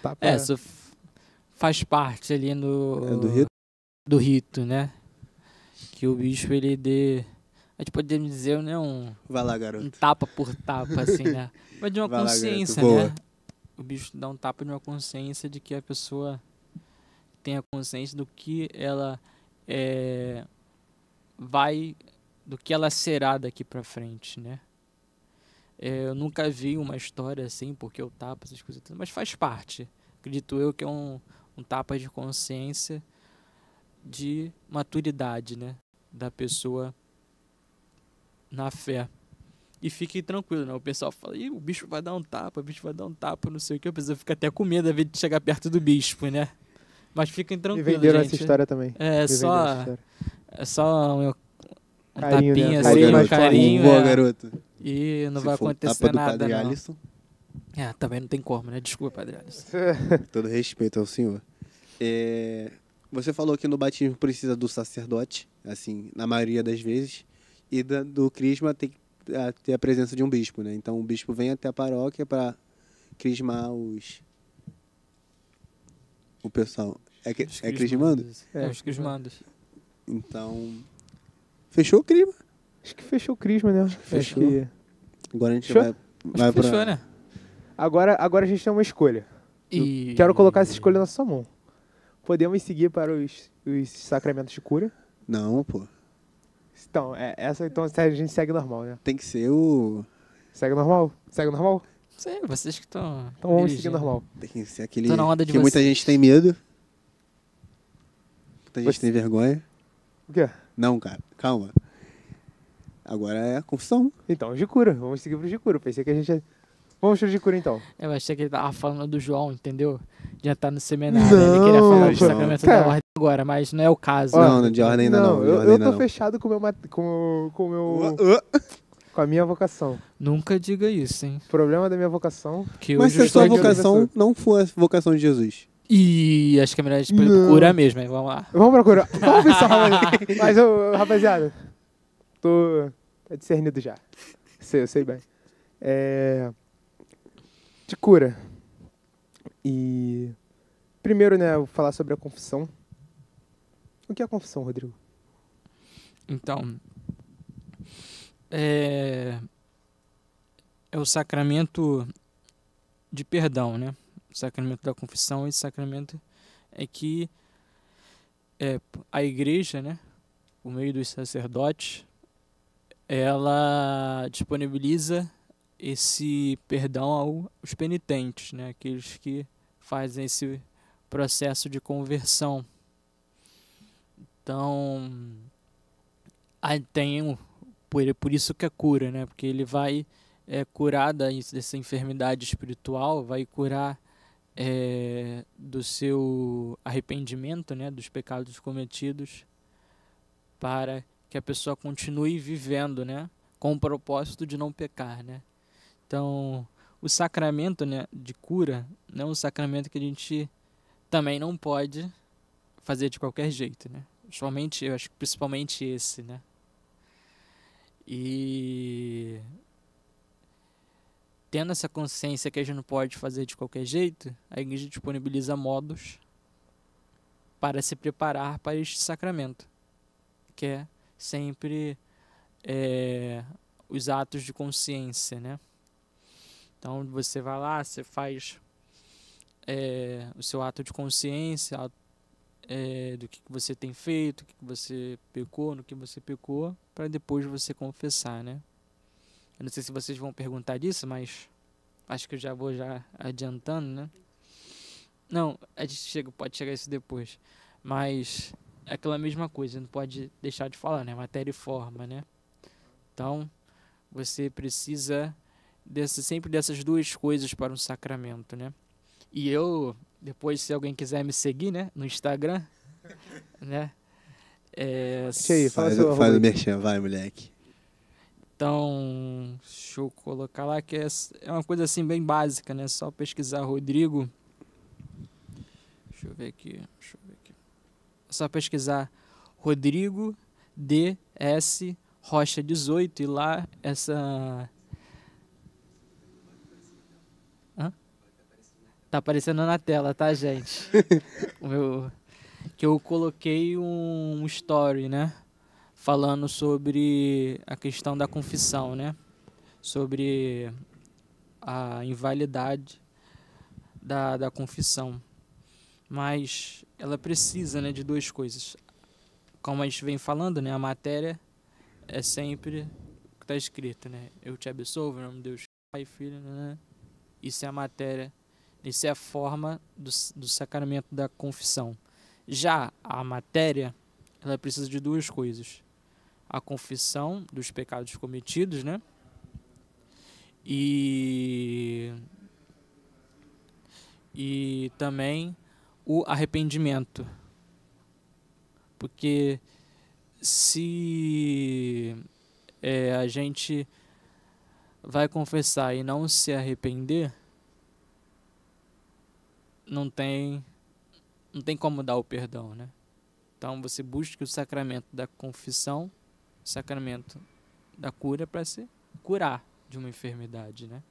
S1: Tapa...
S3: Isso faz parte ali
S2: Do rito?
S3: do rito, né? Que o bispo ele dê, a gente pode dizer, né,
S2: Vai lá, garoto.
S3: um tapa por tapa, assim, né? Mas de uma
S2: Vai lá,
S3: consciência,
S2: garoto.
S3: né?
S2: Boa.
S3: O bispo dá um tapa de uma consciência de que a pessoa tenha consciência do que ela do que ela será daqui pra frente, né? Eu nunca vi uma história assim, porque eu tapa essas coisas, mas faz parte. Acredito eu que é um tapa de consciência de maturidade, né? Da pessoa na fé. E fique tranquilo, né? O pessoal fala, ih, o bispo vai dar um tapa, não sei o que. A pessoa fica até com medo de chegar perto do bispo, né? Mas fiquem
S1: Me
S3: tranquilos,
S1: venderam
S3: gente.
S1: essa história também.
S3: É
S1: Me venderam essa história.
S3: só um
S1: Carinho, né?
S3: tapinha
S1: Carinho
S3: assim,
S1: mais
S3: um carinho.
S2: Boa, garoto.
S3: E não
S2: Se
S3: vai
S2: for o
S3: acontecer
S2: tapa do
S3: nada,
S2: Padre
S3: não.
S2: Alisson,
S3: Também não tem como, né? Desculpa, Padre Alisson.
S2: todo respeito ao senhor. Você falou que no batismo precisa do sacerdote, assim, na maioria das vezes, e do crisma tem que ter a presença de um bispo, né? Então o bispo vem até a paróquia para crismar o pessoal. É crismando?
S3: Os crismandos.
S2: Então, fechou o crisma.
S1: Acho que fechou o crisma, né?
S2: Fechou.
S1: Acho que...
S2: Agora a gente
S1: Fechou?
S2: vai pra...
S3: Fechou, né?
S1: Agora a gente tem uma escolha.
S3: E...
S1: Quero colocar essa escolha na sua mão. Podemos seguir para os sacramentos de cura?
S2: Não, pô.
S1: Então, então a gente segue normal, né?
S2: Tem que ser o...
S1: Segue normal? Segue normal?
S3: Sei, vocês que estão...
S1: Então vamos seguir normal.
S2: Tem que ser aquele
S3: Tô na onda de
S2: que muita
S3: vocês.
S2: gente tem medo. Muita gente
S1: Você-
S2: tem vergonha.
S1: O quê?
S2: Não, cara. Calma. Agora é a confissão.
S1: Então, de cura. Vamos seguir pro de cura. Pensei que a gente... Vamos pro de cura, então.
S3: Eu achei que ele tava falando do João, entendeu? Já tá no seminário. Ele queria falar do
S2: Não,
S3: sacramento
S1: cara.
S3: da ordem agora, mas não é o caso.
S2: Não, de ordem ainda não. de ordem
S1: eu
S2: ainda
S1: tô
S2: não.
S1: fechado com com a minha vocação.
S3: Nunca diga isso, hein?
S1: O problema da minha vocação...
S3: Que
S2: Mas
S3: hoje
S2: se a
S3: eu estou
S2: sua
S3: aqui-
S2: vocação não for a vocação de Jesus.
S3: E acho que é melhor a gente
S1: Não.
S3: procurar mesmo, hein? Vamos lá.
S1: Vamos procurar. Vamos ver só, mas rapaziada, tô discernido já. Eu sei bem. De cura. E primeiro, né, eu vou falar sobre a confissão. O que é a confissão, Rodrigo?
S3: Então, é o sacramento de perdão, né? O sacramento da confissão e sacramento é que a igreja, né, por meio dos sacerdotes, ela disponibiliza esse perdão aos penitentes, né, aqueles que fazem esse processo de conversão. Então, aí por isso que é cura, né? Porque ele vai curar dessa enfermidade espiritual, vai curar do seu arrependimento, né? Dos pecados cometidos, para que a pessoa continue vivendo, né? Com o propósito de não pecar, né? Então, o sacramento, né, de cura não é um sacramento que a gente também não pode fazer de qualquer jeito, né? Eu acho que principalmente esse, né? E tendo essa consciência que a gente não pode fazer de qualquer jeito, a igreja disponibiliza modos para se preparar para este sacramento, que é sempre os atos de consciência, né? Então você vai lá, você faz o seu ato de consciência, do que você tem feito, o que você pecou, no que você pecou, para depois você confessar, né? Eu não sei se vocês vão perguntar disso, mas acho que eu já vou adiantando, né? Não, a gente pode chegar a isso depois. Mas é aquela mesma coisa, não pode deixar de falar, né? Matéria e forma, né? Então, você precisa sempre dessas duas coisas para um sacramento, né? E eu, depois, se alguém quiser me seguir, né? No Instagram, né?
S1: Deixa aí, faz
S2: Faz o merchan, vai, moleque.
S3: Então, deixa eu colocar lá que é uma coisa assim bem básica, né? Só pesquisar Rodrigo. Deixa eu ver aqui. É só pesquisar Rodrigo D.S. Rocha 18 e lá essa... Tá aparecendo na tela, tá, gente? Que eu coloquei um story, né? Falando sobre a questão da confissão, né? Sobre a invalidade da confissão. Mas ela precisa, né, de duas coisas. Como a gente vem falando, né? A matéria é sempre o que está escrito, né? Eu te absolvo, em nome de Deus, Pai e Filho, né? Isso é a matéria, isso é a forma do sacramento da confissão. Já a matéria, ela precisa de duas coisas. A confissão dos pecados cometidos, né? E também o arrependimento. Porque se a gente vai confessar e não se arrepender, não tem como dar o perdão, né? Então você busca o sacramento da confissão, o sacramento da cura para se curar de uma enfermidade, né?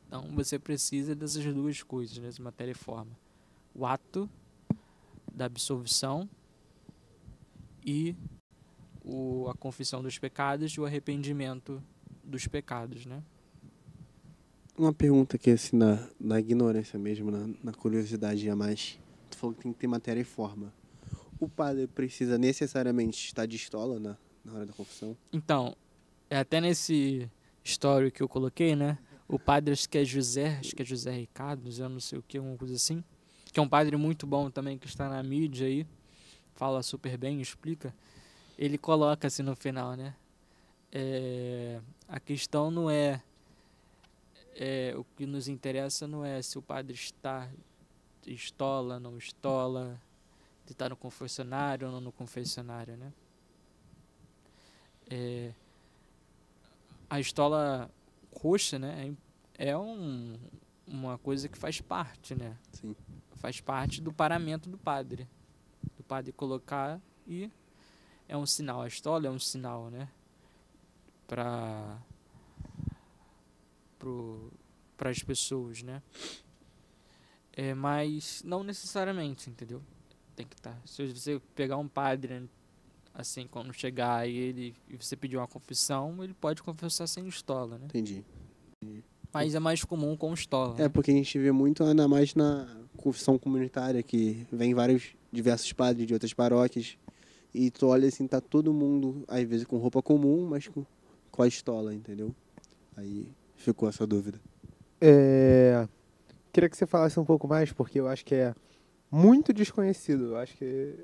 S3: Então você precisa dessas duas coisas, né? Matéria e forma. O ato da absolvição e a confissão dos pecados e o arrependimento dos pecados, né?
S2: Uma pergunta aqui, assim, na ignorância mesmo, na curiosidade a mais. Tu falou que tem que ter matéria e forma. O padre precisa necessariamente estar de estola na hora da confissão?
S3: Então, até nesse story que eu coloquei, né? O padre, acho que é José Ricardo, eu não sei o que, alguma coisa assim, que é um padre muito bom também, que está na mídia aí, fala super bem, explica. Ele coloca assim no final, né? A questão não é, o que nos interessa não é se o padre está estola, não estola, de estar no confessionário ou não no confessionário, né? A estola roxa, né? Uma coisa que faz parte, né?
S2: Sim.
S3: Faz parte do paramento do padre. Do padre colocar e é um sinal. A estola é um sinal, né? Para as pessoas, né? Mas não necessariamente, entendeu? Tem que estar. Se você pegar um padre, assim, quando chegar e você pedir uma confissão, ele pode confessar sem estola, né?
S2: Entendi.
S3: Mas é mais comum com estola.
S2: É,
S3: né?
S2: porque a gente vê muito ainda mais na confissão comunitária, que vem diversos padres de outras paróquias, e tu olha assim, tá todo mundo, às vezes com roupa comum, mas com a estola, entendeu? Aí ficou essa dúvida.
S1: Queria que você falasse um pouco mais, porque eu acho que é muito desconhecido. Eu acho que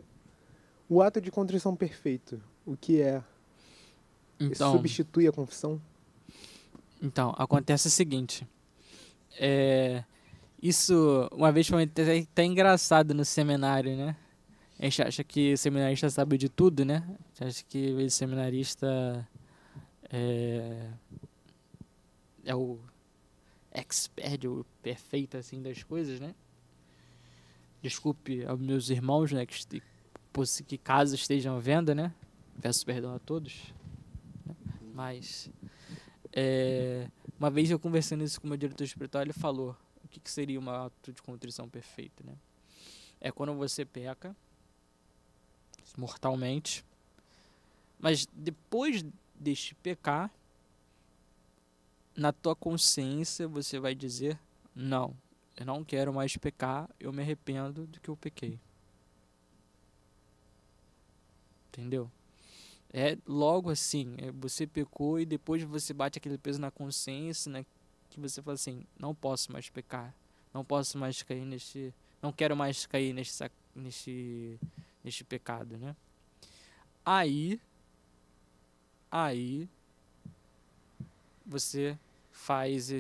S1: o ato de contrição perfeito, o que é?
S3: Então,
S1: Substitui a confissão?
S3: Então, acontece o seguinte. Isso, uma vez foi até engraçado no seminário, né? A gente acha que o seminarista sabe de tudo, né? A gente acha que o seminarista é o expert, o perfeito, assim, das coisas, né? Desculpe aos meus irmãos, né? Que caso estejam vendo, né? Peço perdão a todos. Né? Mas... uma vez eu conversando isso com o meu diretor espiritual, ele falou o que seria um ato de contrição perfeito, né? É quando você peca mortalmente, mas depois deste pecar, na tua consciência você vai dizer: não, eu não quero mais pecar, eu me arrependo do que eu pequei. Entendeu? É logo assim, você pecou e depois você bate aquele peso na consciência, né, que você fala assim: não posso mais pecar, não posso mais cair não quero mais cair neste pecado, né? Aí você faz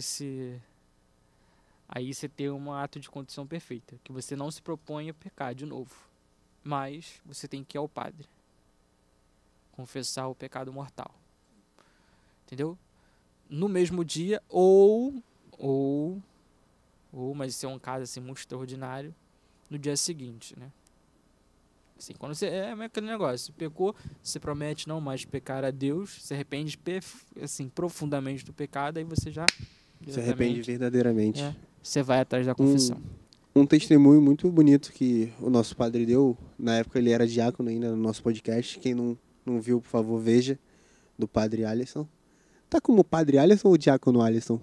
S3: aí você tem um ato de contrição perfeita, que você não se propõe a pecar de novo, mas você tem que ir ao padre confessar o pecado mortal, entendeu? No mesmo dia mas isso é um caso assim muito extraordinário, no dia seguinte, né? Assim, quando você aquele negócio, você pecou, você promete não mais pecar a Deus, se arrepende assim profundamente do pecado, aí você já
S2: Se arrepende verdadeiramente.
S3: Você vai atrás da confissão.
S2: Um testemunho muito bonito que o nosso padre deu, na época ele era diácono ainda no nosso podcast, quem não viu, por favor, veja, do padre Alisson. Tá como padre Alisson ou diácono Alisson?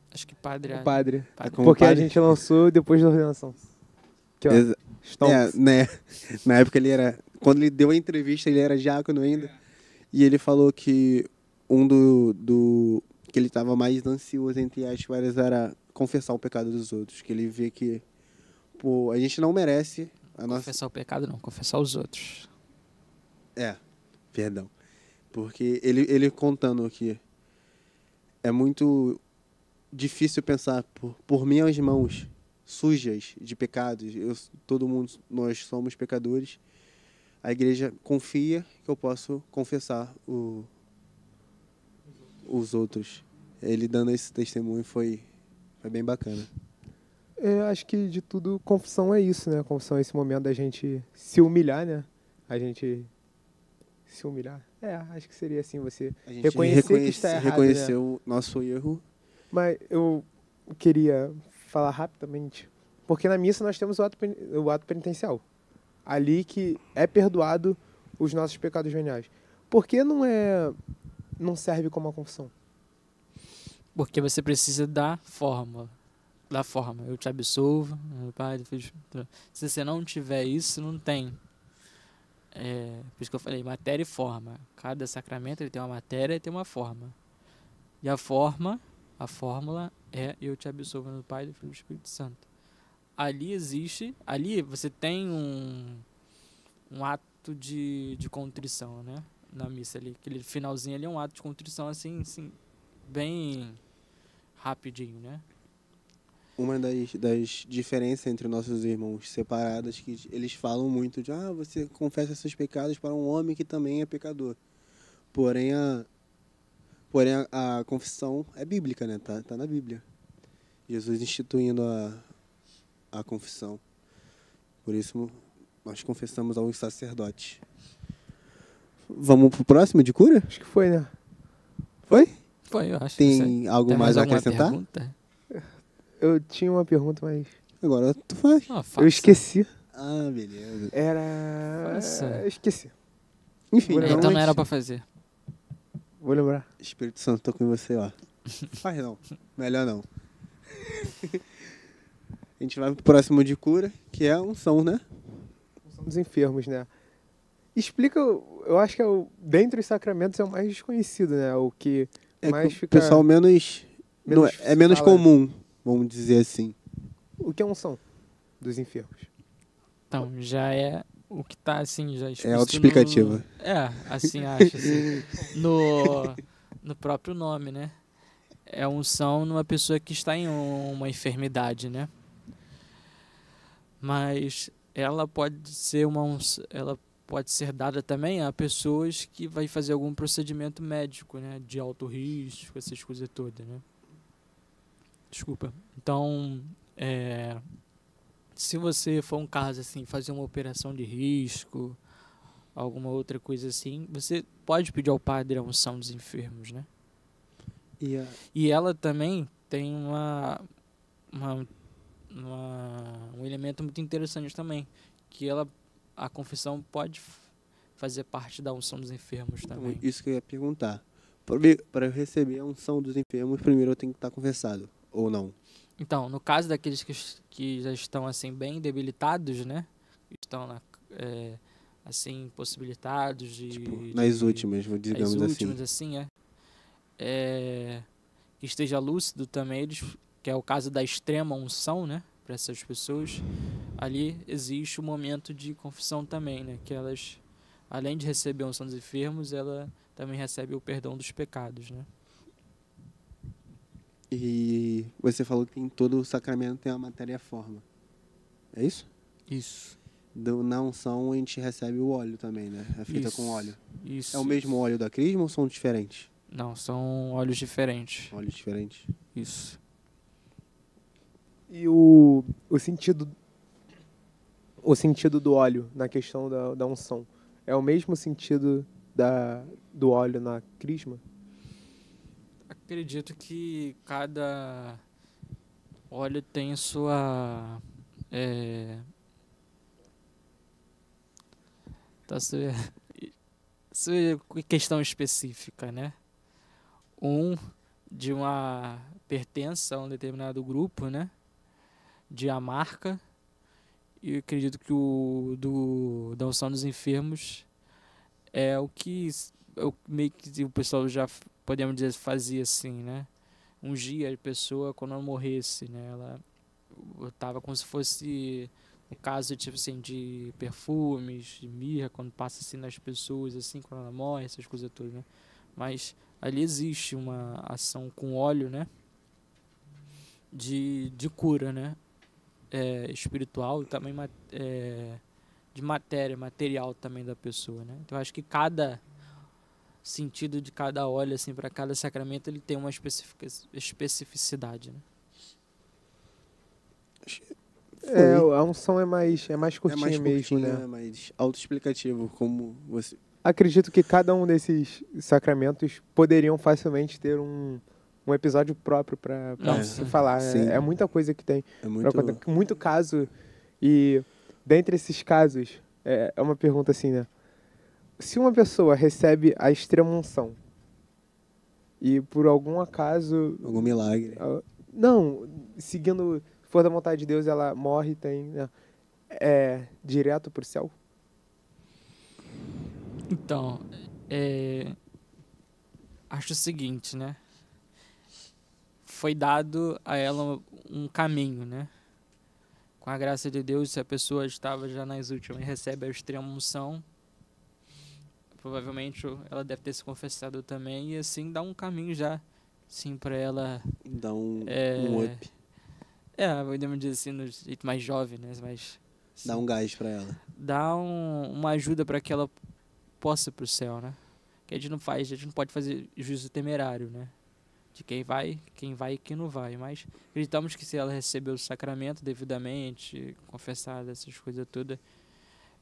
S3: Acho que padre.
S1: O padre.
S2: Tá
S1: Porque
S2: padre?
S1: a gente lançou depois da ordenação. Aqui, ó.
S2: Né? Na época ele era... Quando ele deu a entrevista, ele era diácono ainda. E ele falou que que ele estava mais ansioso, entre aspas, era confessar o pecado dos outros. Que ele vê que a gente não merece...
S3: Confessar o pecado não, confessar os outros.
S2: Perdão. Porque ele contando que é muito difícil pensar por minhas mãos sujas de pecados, nós somos pecadores, a igreja confia que eu posso confessar os outros. Ele dando esse testemunho foi bem bacana.
S1: Eu acho que de tudo, confissão é isso, né? Confissão é esse momento da gente se humilhar, né? A gente se humilhar. Acho que seria assim, você
S2: A gente
S1: reconhecer que está errado,
S2: reconhecer
S1: né?
S2: o nosso erro.
S1: Mas eu queria falar rapidamente, porque na missa nós temos o ato penitencial. Ali que é perdoado os nossos pecados veniais. Por que não serve como a confissão?
S3: Porque você precisa da forma. Da forma. Eu te absolvo, meu Pai, do Filho, do Espírito Santo. Se você não tiver isso, não tem. Por isso que eu falei, matéria e forma. Cada sacramento ele tem uma matéria e tem uma forma. E a fórmula é eu te absolvo no Pai, do Filho e do Espírito Santo. Ali você tem um ato de contrição, né? Na missa ali. Aquele finalzinho ali é um ato de contrição assim bem rapidinho, né?
S2: Uma das diferenças entre nossos irmãos separados, que eles falam muito de você confessa seus pecados para um homem que também é pecador. Porém a confissão é bíblica, né? Tá na Bíblia. Jesus instituindo a confissão. Por isso nós confessamos aos sacerdotes. Vamos pro próximo de cura?
S1: Acho que foi, né?
S2: Foi?
S3: Foi, eu acho.
S2: Tem algo mais a
S3: alguma
S2: acrescentar?
S3: pergunta?
S1: Eu tinha uma pergunta, mas
S2: Agora tu faz.
S3: Faça.
S1: eu esqueci.
S2: Beleza.
S1: Faça. Eu esqueci.
S2: Enfim,
S1: Vou lembrar.
S3: Então não
S2: antes-
S3: era pra fazer.
S1: Vou lembrar.
S2: Espírito Santo, tô com você, ó. Faz não. Melhor não. A gente vai pro próximo de cura, que é a unção, né?
S1: São dos enfermos, né? Explica, eu acho que dentre os sacramentos é o mais desconhecido, né? O que mais
S2: que
S1: fica...
S2: o pessoal menos
S1: menos fala.
S2: comum, vamos dizer assim.
S1: O que é a unção dos enfermos?
S3: Então, já é o que tá assim, já
S2: É
S3: explícito
S2: autoexplicativa.
S3: assim, acho assim. No próprio nome, né? É unção numa pessoa que está em uma enfermidade, né? Mas ela pode ser ela pode ser dada também a pessoas que vai fazer algum procedimento médico, né? De alto risco, essas coisas todas, né? Desculpa. Então, se você for um caso assim, fazer uma operação de risco, alguma outra coisa assim, você pode pedir ao padre a unção dos enfermos, né? E ela também tem um elemento muito interessante também, que a confissão pode fazer parte da unção dos enfermos também.
S2: Então, isso que eu ia perguntar. Para eu receber a unção dos enfermos, primeiro eu tenho que estar confessado, ou não?
S3: Então, no caso daqueles que já estão assim bem debilitados, né? Estão assim impossibilitados
S2: Nas últimas, digamos
S3: as
S2: assim.
S3: últimas assim, que esteja lúcido também, que é o caso da extrema unção, né? Para essas pessoas, ali existe o momento de confissão também, né? Que elas, além de receber a unção dos enfermos, ela também recebe o perdão dos pecados, né?
S2: E você falou que todo o sacramento tem a matéria e a forma. É isso?
S3: Isso.
S2: Na unção a gente recebe o óleo também, né? É feita
S3: Isso.
S2: com óleo.
S3: Isso.
S2: É o mesmo óleo da crisma ou são diferentes?
S3: Não, são óleos diferentes.
S2: Óleos diferentes.
S3: Isso.
S1: E o sentido do óleo na questão da unção é o mesmo sentido do óleo na crisma?
S3: Acredito que cada óleo tem sua sua questão específica, né? De uma pertença a um determinado grupo, né? De a marca. E eu acredito que da unção dos enfermos é o que meio que o pessoal já, podemos dizer, fazia assim, né? Ungia a pessoa quando ela morresse, né? Ela tava como se fosse, no caso, tipo assim, de perfumes, de mirra, quando passa assim nas pessoas, assim, quando ela morre, essas coisas todas, né? Mas ali existe uma ação com óleo, né? De cura, né? Espiritual e também de material também da pessoa, né? Então acho que cada sentido de cada óleo assim para cada sacramento ele tem uma especificidade, né?
S1: A unção é mais curtinha
S2: mais
S1: mesmo,
S2: curtinho,
S1: né?
S2: é mais autoexplicativo, como você...
S1: Acredito que cada um desses sacramentos poderiam facilmente ter um episódio próprio para
S3: Não,
S1: se
S3: sim.
S1: falar.
S2: Sim.
S1: É muita coisa que tem.
S2: É muito...
S1: Muito caso. E dentre esses casos, é uma pergunta assim, né? Se uma pessoa recebe a extrema-unção e por algum acaso...
S2: Algum milagre.
S1: Não, seguindo, se for da vontade de Deus, ela morre e tem... Né? É direto pro céu?
S3: Então, acho o seguinte, né? Foi dado a ela um caminho, né? Com a graça de Deus, se a pessoa estava já nas últimas e recebe a extrema-unção, provavelmente ela deve ter se confessado também e assim dá um caminho já, sim, para ela...
S2: Dá um up.
S3: Podemos dizer assim, no jeito mais jovem, né? Mas,
S2: Dá um gás pra ela.
S3: dá uma ajuda para que ela possa ir pro céu, né? Que a gente não pode fazer juízo temerário, né? De quem vai e quem não vai. Mas acreditamos que se ela recebeu o sacramento devidamente, confessada, essas coisas todas,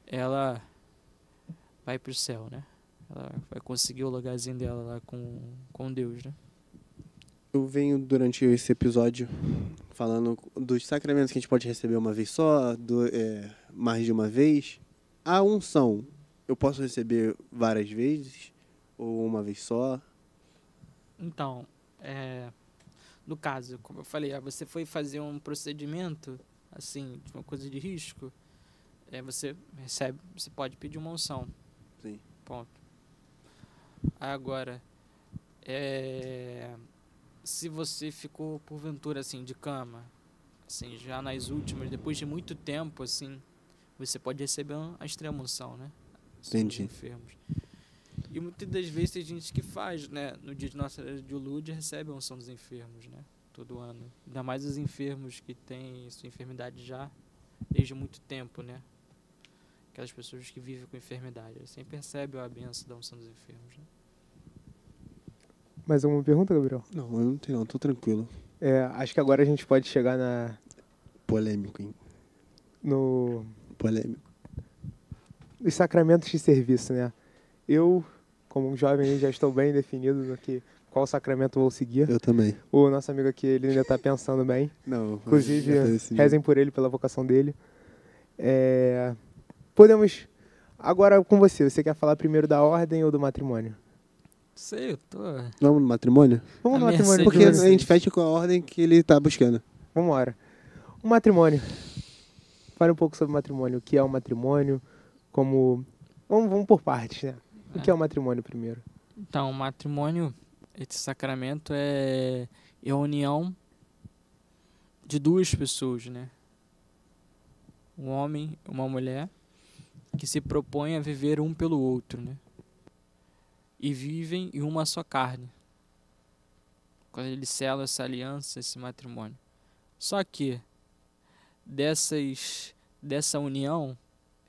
S3: ela vai pro céu, né? Ela vai conseguir o lugarzinho dela lá com Deus, né?
S2: Eu venho durante esse episódio falando dos sacramentos que a gente pode receber uma vez só, mais de uma vez. A unção, eu posso receber várias vezes ou uma vez só?
S3: Então, no caso, como eu falei, você foi fazer um procedimento, assim, de uma coisa de risco, você pode pedir uma unção.
S2: Sim.
S3: Ponto. Agora, se você ficou, porventura, assim, de cama, assim, já nas últimas, depois de muito tempo, assim, você pode receber a extrema-unção, né?
S2: Entendi.
S3: Enfermos. E muitas das vezes tem gente que faz, né? No dia de Nossa Senhora de Lourdes recebe a unção dos enfermos, né? Todo ano. Ainda mais os enfermos que têm sua enfermidade já desde muito tempo, né? Aquelas pessoas que vivem com enfermidade. Eles sempre recebem a benção da unção dos enfermos, né?
S1: Mais alguma pergunta, Gabriel?
S2: Não, eu não tenho não, tô tranquilo.
S1: Acho que agora a gente pode chegar
S2: Polêmico, hein?
S1: no...
S2: Polêmico.
S1: Os sacramentos de serviço, né? Eu, como um jovem, já estou bem definido no qual sacramento vou seguir.
S2: Eu também.
S1: O nosso amigo aqui, ele ainda está pensando bem.
S2: Não,
S1: Inclusive,
S2: assim,
S1: rezem por ele, pela vocação dele. Podemos... Agora, com você. Você quer falar primeiro da ordem ou do matrimônio?
S3: Sei, eu tô...
S2: Vamos no matrimônio?
S1: Vamos no
S3: A
S1: matrimônio.
S3: mercê
S2: Porque
S3: de
S2: a
S3: vocês.
S2: gente fecha com a ordem que ele tá buscando.
S1: Vamos embora. O matrimônio. Fale um pouco sobre o matrimônio. O que é o matrimônio? Como... Vamos por partes, né? O que é o matrimônio primeiro?
S3: Então, o matrimônio, esse sacramento é a união de duas pessoas, né? Um homem e uma mulher que se propõem a viver um pelo outro, né? E vivem em uma só carne. Quando eles selam essa aliança, esse matrimônio. Só que dessa união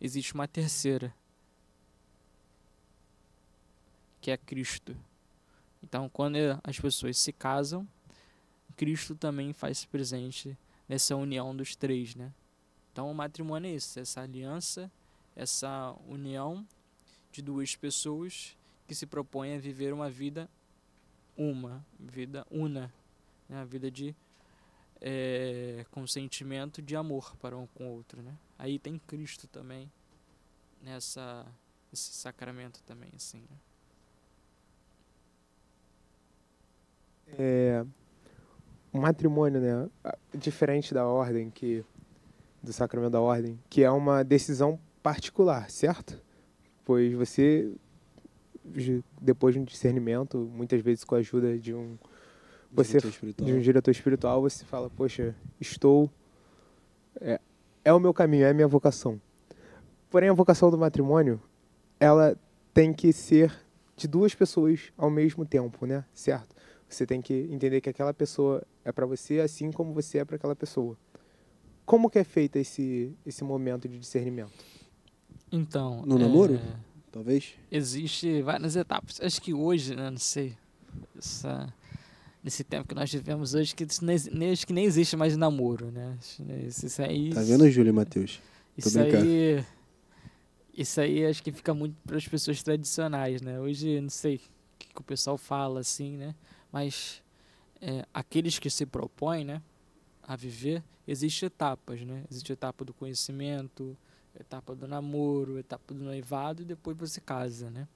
S3: existe uma terceira, que é Cristo. Então, quando as pessoas se casam, Cristo também faz presente nessa união dos três, né? Então, o matrimônio é isso, essa aliança, essa união de duas pessoas que se propõem a viver uma vida vida una, né? Uma vida de consentimento, de amor para um com o outro, né? Aí tem Cristo também esse sacramento também, assim, né?
S1: O matrimônio, né? Diferente da ordem, do sacramento da ordem, que é uma decisão particular, certo? Pois você, depois de um discernimento, muitas vezes com a ajuda de um diretor espiritual, você fala, poxa, é o meu caminho, é a minha vocação. Porém, a vocação do matrimônio, ela tem que ser de duas pessoas ao mesmo tempo, né? Certo? Você tem que entender que aquela pessoa é para você, assim como você é para aquela pessoa. Como que é feito esse momento de discernimento?
S3: Então,
S2: No namoro? Talvez?
S3: existe várias etapas. Acho que hoje, né, não sei, nesse tempo que nós vivemos hoje, que acho que nem existe mais namoro, né? Isso aí,
S2: Tá vendo, Júlio e Matheus? Tô
S3: isso
S2: brincando.
S3: aí, isso aí acho que fica muito para as pessoas tradicionais, né? Hoje, não sei o que o pessoal fala assim, né? Mas aqueles que se propõem, né, a viver, existem etapas, né? Existe a etapa do conhecimento, etapa do namoro, etapa do noivado e depois você casa, né?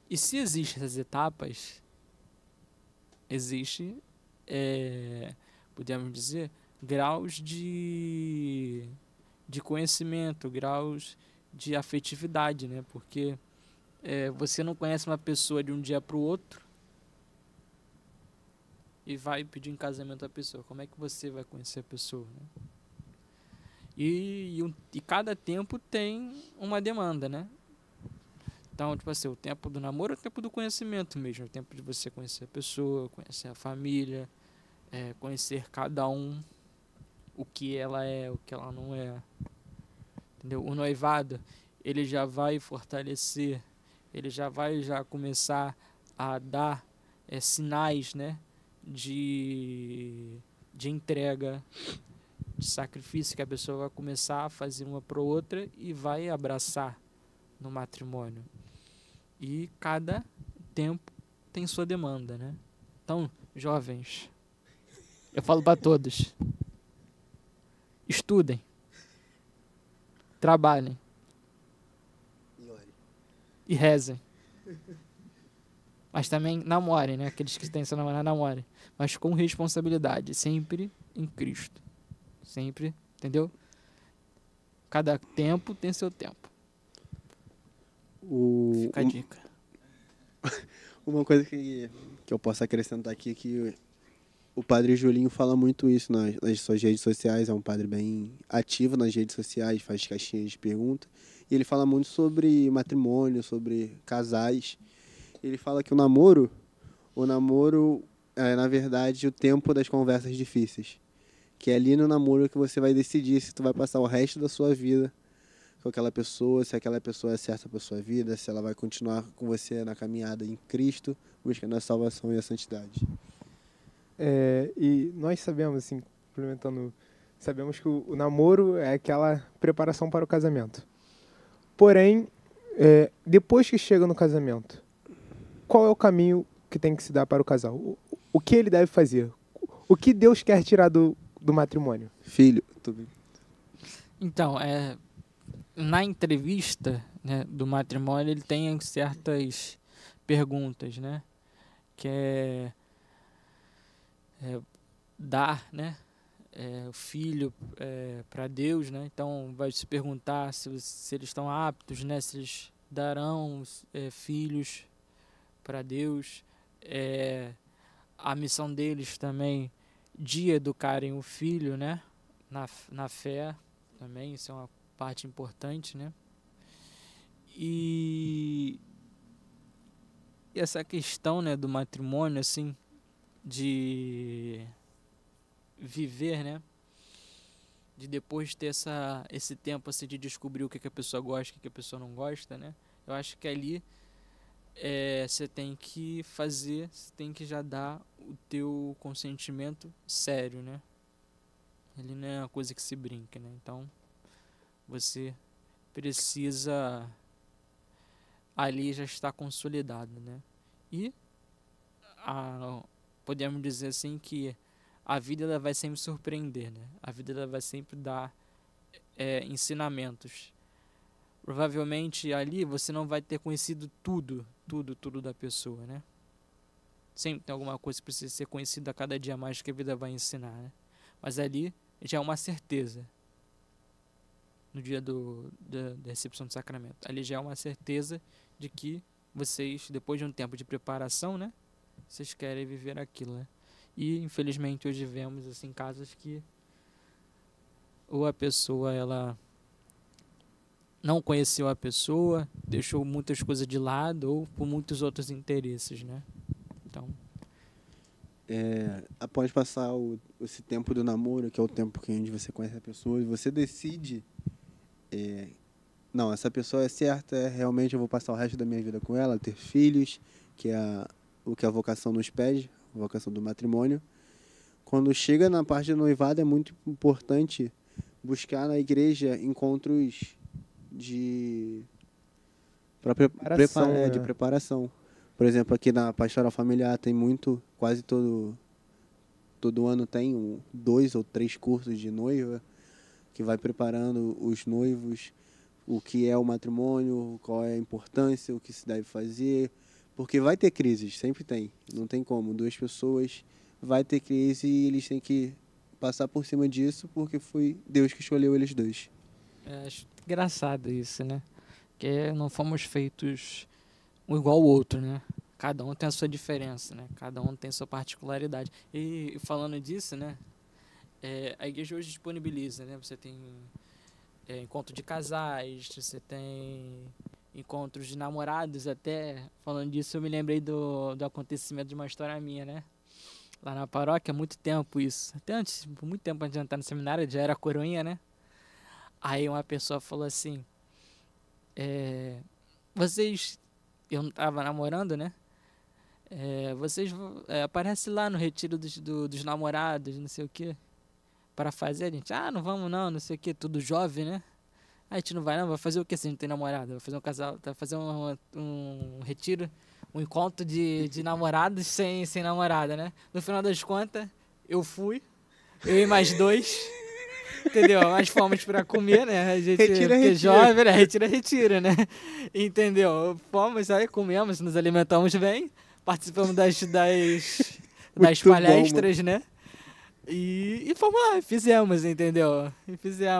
S3: E se existem essas etapas, existe, podemos dizer, graus de conhecimento, graus de afetividade, né? Porque você não conhece uma pessoa de um dia para o outro e vai pedir em casamento a pessoa. Como é que você vai conhecer a pessoa, né? E cada tempo tem uma demanda, né? Então, tipo assim, o tempo do namoro é o tempo do conhecimento mesmo. O tempo de você conhecer a pessoa, conhecer a família, conhecer cada um, o que ela é, o que ela não é. Entendeu? O noivado, ele já vai fortalecer, ele já vai começar a dar sinais, né? De entrega, de sacrifício, que a pessoa vai começar a fazer uma para outra e vai abraçar no matrimônio. E cada tempo tem sua demanda, né? Então, jovens, eu falo para todos: estudem, trabalhem e rezem. Mas também namorem, né? Aqueles que têm que namorar, namorem. Mas com responsabilidade, sempre em Cristo. Sempre, entendeu? Cada tempo tem seu tempo. Fica a dica.
S2: Uma coisa que eu posso acrescentar aqui é que o padre Julinho fala muito isso nas suas redes sociais. É um padre bem ativo nas redes sociais, faz caixinhas de pergunta. E ele fala muito sobre matrimônio, sobre casais. Ele fala que o namoro é, na verdade, o tempo das conversas difíceis. Que é ali no namoro que você vai decidir se tu vai passar o resto da sua vida com aquela pessoa, se aquela pessoa é certa para sua vida, se ela vai continuar com você na caminhada em Cristo, buscando a salvação e a santidade.
S1: E nós sabemos, assim, complementando, sabemos que o namoro é aquela preparação para o casamento. Porém, depois que chega no casamento, qual é o caminho que tem que se dar para o casal? O que ele deve fazer? O que Deus quer tirar do matrimônio?
S2: Filho,
S3: Então, na entrevista, né, do matrimônio, ele tem certas perguntas, né? Que é dar, né, o filho para Deus, né? Então vai se perguntar se eles estão aptos, né? Se eles darão filhos para Deus. A missão deles também de educarem o filho, né? Na fé também, isso é uma parte importante, né? E essa questão, né, do matrimônio, assim, de viver, né? De depois ter esse tempo assim, de descobrir o que a pessoa gosta e o que a pessoa não gosta, né? Eu acho que ali você tem que fazer, você tem que já dar o teu consentimento sério, né? Ele não é uma coisa que se brinca, né? Então, você precisa ali já estar consolidado, né? E podemos dizer assim que a vida ela vai sempre surpreender, né? A vida ela vai sempre dar ensinamentos. Provavelmente ali você não vai ter conhecido tudo da pessoa, né? Sempre tem alguma coisa que precisa ser conhecida a cada dia mais que a vida vai ensinar, né? Mas ali já é uma certeza. No dia da recepção do sacramento. Ali já é uma certeza de que vocês, depois de um tempo de preparação, né? Vocês querem viver aquilo, né? E, infelizmente, hoje vemos, assim, casos que ou a pessoa, ela não conheceu a pessoa, deixou muitas coisas de lado, ou por muitos outros interesses, né? Então...
S2: após passar esse tempo do namoro, que é o tempo onde você conhece a pessoa, e você decide... não, essa pessoa é certa, realmente eu vou passar o resto da minha vida com ela, ter filhos, que é o que a vocação nos pede, vocação do matrimônio. Quando chega na parte do noivado, é muito importante buscar na igreja encontros de
S1: Preparação, né?
S2: de preparação. Por exemplo, aqui na Pastoral Familiar tem quase todo ano tem 2 ou 3 cursos de noiva que vai preparando os noivos, o que é o matrimônio, qual é a importância, o que se deve fazer, porque vai ter crises, sempre tem, não tem como. 2 pessoas vai ter crise e eles têm que passar por cima disso porque foi Deus que escolheu eles 2.
S3: Acho engraçado isso, né? Que não fomos feitos um igual ao outro, né? Cada um tem a sua diferença, né? Cada um tem a sua particularidade. E falando disso, né? A igreja hoje disponibiliza, né? Você tem encontro de casais, você tem encontros de namorados até. Falando disso, eu me lembrei do acontecimento de uma história minha, né? Lá na paróquia, há muito tempo isso. Até antes, por muito tempo antes de entrar no seminário, já era coroinha, né? Aí uma pessoa falou assim, eu não tava namorando, né? Vocês aparecem lá no retiro dos namorados, não sei o quê, para fazer. A gente, não vamos não sei o quê, tudo jovem, né? A gente não vai não, vai fazer o quê se a gente tem namorado? Vai fazer um casal, vai fazer um retiro, um encontro de namorados sem namorada, né? No final das contas, eu e mais 2, entendeu? Mas fomos pra comer, né? A gente,
S2: Retira.
S3: jovem, né? Retira, né? Entendeu? Fomos, aí comemos, nos alimentamos bem, participamos das palestras, né? E fomos lá, fizemos, entendeu?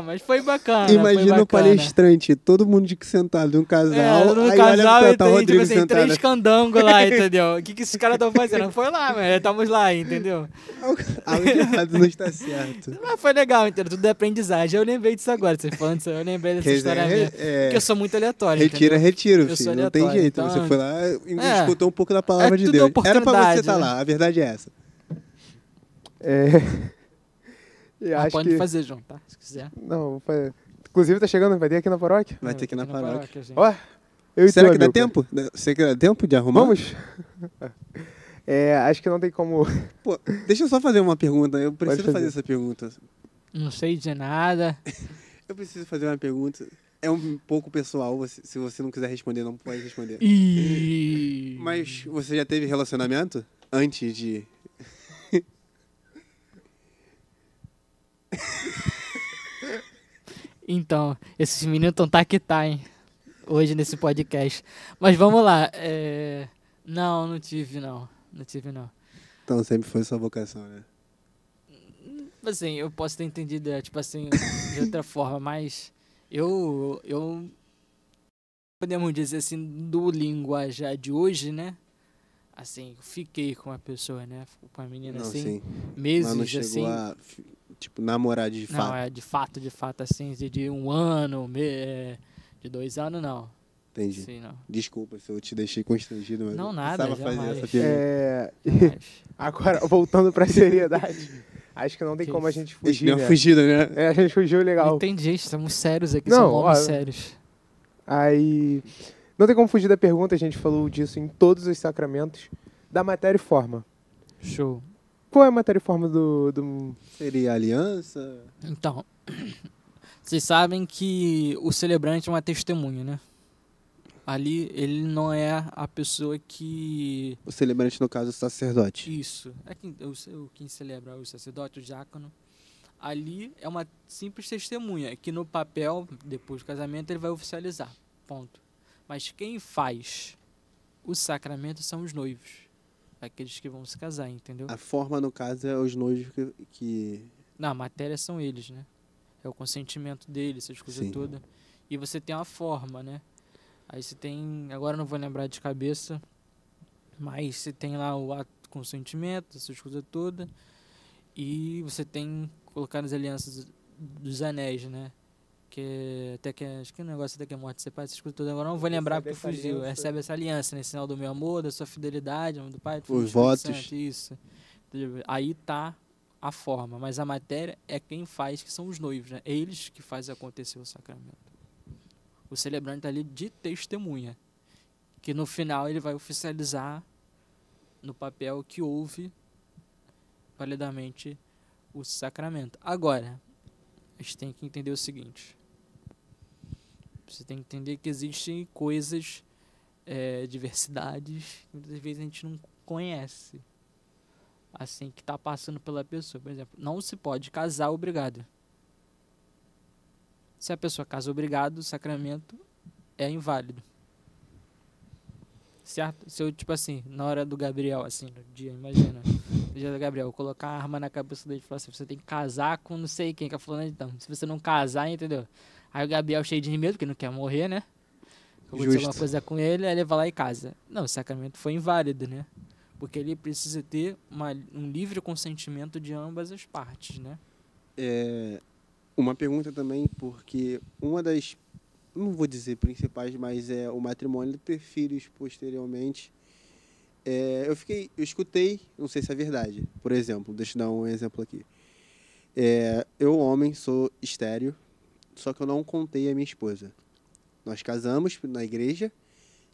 S3: Mas foi bacana.
S2: Imagina o palestrante, todo mundo sentado, um casal, aí olha pra Rodrigo
S3: tipo assim,
S2: sentado.
S3: 3 candangos lá, entendeu? O que esses caras estão fazendo? Foi lá, mas estamos lá, entendeu?
S2: Algo de errado não está certo.
S3: Mas foi legal, entendeu? Tudo é aprendizagem. Eu lembrei disso agora, você falando isso, eu lembrei dessa história minha. Porque eu sou muito aleatório,
S2: Retiro,
S3: eu
S2: filho, não tem jeito.
S3: Então,
S2: você foi lá e escutou um pouco da palavra de
S3: tudo
S2: Deus. Era pra você estar
S3: né?
S2: lá, a verdade é essa.
S1: Eu acho
S3: pode
S1: que...
S3: fazer, João, tá? Se quiser.
S1: Não, inclusive tá chegando, vai ter aqui na paróquia?
S2: Vai ter aqui na paróquia.
S1: Ó, eu e
S2: Será
S1: tu,
S2: que dá
S1: amigo.
S2: tempo? Será que dá tempo de arrumar?
S1: Vamos? Acho que não tem como...
S2: Pô, deixa eu só fazer uma pergunta. Eu preciso
S1: fazer.
S2: fazer essa pergunta.
S3: Não sei de nada.
S2: Eu preciso fazer uma pergunta. É um pouco pessoal. Se você não quiser responder, não pode responder. Mas você já teve relacionamento antes de...
S3: Então, esses meninos estão que hein? Hoje nesse podcast. Mas vamos lá. Não tive não.
S2: Então sempre foi sua vocação, né?
S3: Assim, eu posso ter entendido, tipo assim, de outra forma, mas eu podemos dizer assim, do linguajar de hoje, né? Assim, fiquei com a pessoa, né? Com a menina,
S2: Não,
S3: assim,
S2: sim.
S3: meses,
S2: Mas não chegou
S3: assim.
S2: a, tipo, namorar de fato.
S3: Não, de fato, assim, de 1 ano, de 2 anos, não.
S2: Entendi.
S3: Sim, não.
S2: Desculpa se eu te deixei constrangido, mas
S3: Não,
S2: eu
S3: nada,
S2: precisava fazer
S3: jamais.
S2: essa pergunta.
S3: Mas,
S1: Agora, voltando pra seriedade, acho que não tem como a gente
S2: Deixa
S1: fugir,
S2: uma
S1: né?
S2: fugida, né?
S1: A gente fugiu legal.
S3: entendi, estamos sérios aqui,
S1: Não,
S3: somos homens
S1: ó,
S3: sérios.
S1: Aí, não tem como fugir da pergunta, a gente falou disso em todos os sacramentos, da matéria e forma.
S3: Show.
S1: Qual é a matéria e forma do...
S2: Seria aliança?
S3: Então, vocês sabem que o celebrante é uma testemunha, né? Ali, ele não é a pessoa que...
S2: O celebrante, no caso, o sacerdote.
S3: Isso. Quem celebra, o sacerdote, o diácono. Ali é uma simples testemunha, que no papel, depois do casamento, ele vai oficializar. Ponto. Mas quem faz o sacramento são os noivos. Aqueles que vão se casar, entendeu?
S2: A forma, no caso, é os noivos que...
S3: Não, a matéria são eles, né? É o consentimento deles, essas coisas
S2: Sim.
S3: todas. E você tem uma forma, né? Aí você tem... Agora eu não vou lembrar de cabeça, mas você tem lá o ato de consentimento, essas coisas todas. E você tem colocar nas alianças dos anéis, né? Acho que o negócio até que é morte separada, essas coisas todas. Agora eu não vou lembrar porque fugiu. Recebe essa aliança, né? Sinal do meu amor, da sua fidelidade, do Pai, do Filho, do
S2: Os
S3: Espírito
S2: votos.
S3: Santo, isso. Aí tá a forma, mas a matéria é quem faz, que são os noivos, né? Eles que fazem acontecer o sacramento. O celebrante tá ali de testemunha, que no final ele vai oficializar no papel que houve validamente o sacramento. Agora, a gente tem que entender o seguinte. Você tem que entender que existem coisas, diversidades, que muitas vezes a gente não conhece. Assim, que está passando pela pessoa. Por exemplo, não se pode casar obrigado. Se a pessoa casa obrigado, o sacramento é inválido. Certo? Se eu, tipo assim, na hora do Gabriel, assim, no dia, imagina, no dia do Gabriel, colocar a arma na cabeça dele e falar assim, você tem que casar com não sei quem, que é fulano então. Se você não casar, entendeu? Aí o Gabriel cheio de medo, porque não quer morrer, né? Aconteceu alguma coisa com ele, aí ele vai lá e casa. Não, o sacramento foi inválido, né? Porque ele precisa ter um livre consentimento de ambas as partes, né?
S2: Uma pergunta também, porque uma das, não vou dizer principais, mas é o matrimônio ter filhos posteriormente. Eu escutei, não sei se é verdade, por exemplo, deixa eu dar um exemplo aqui. Eu, homem, sou estéril, só que eu não contei a minha esposa. Nós casamos na igreja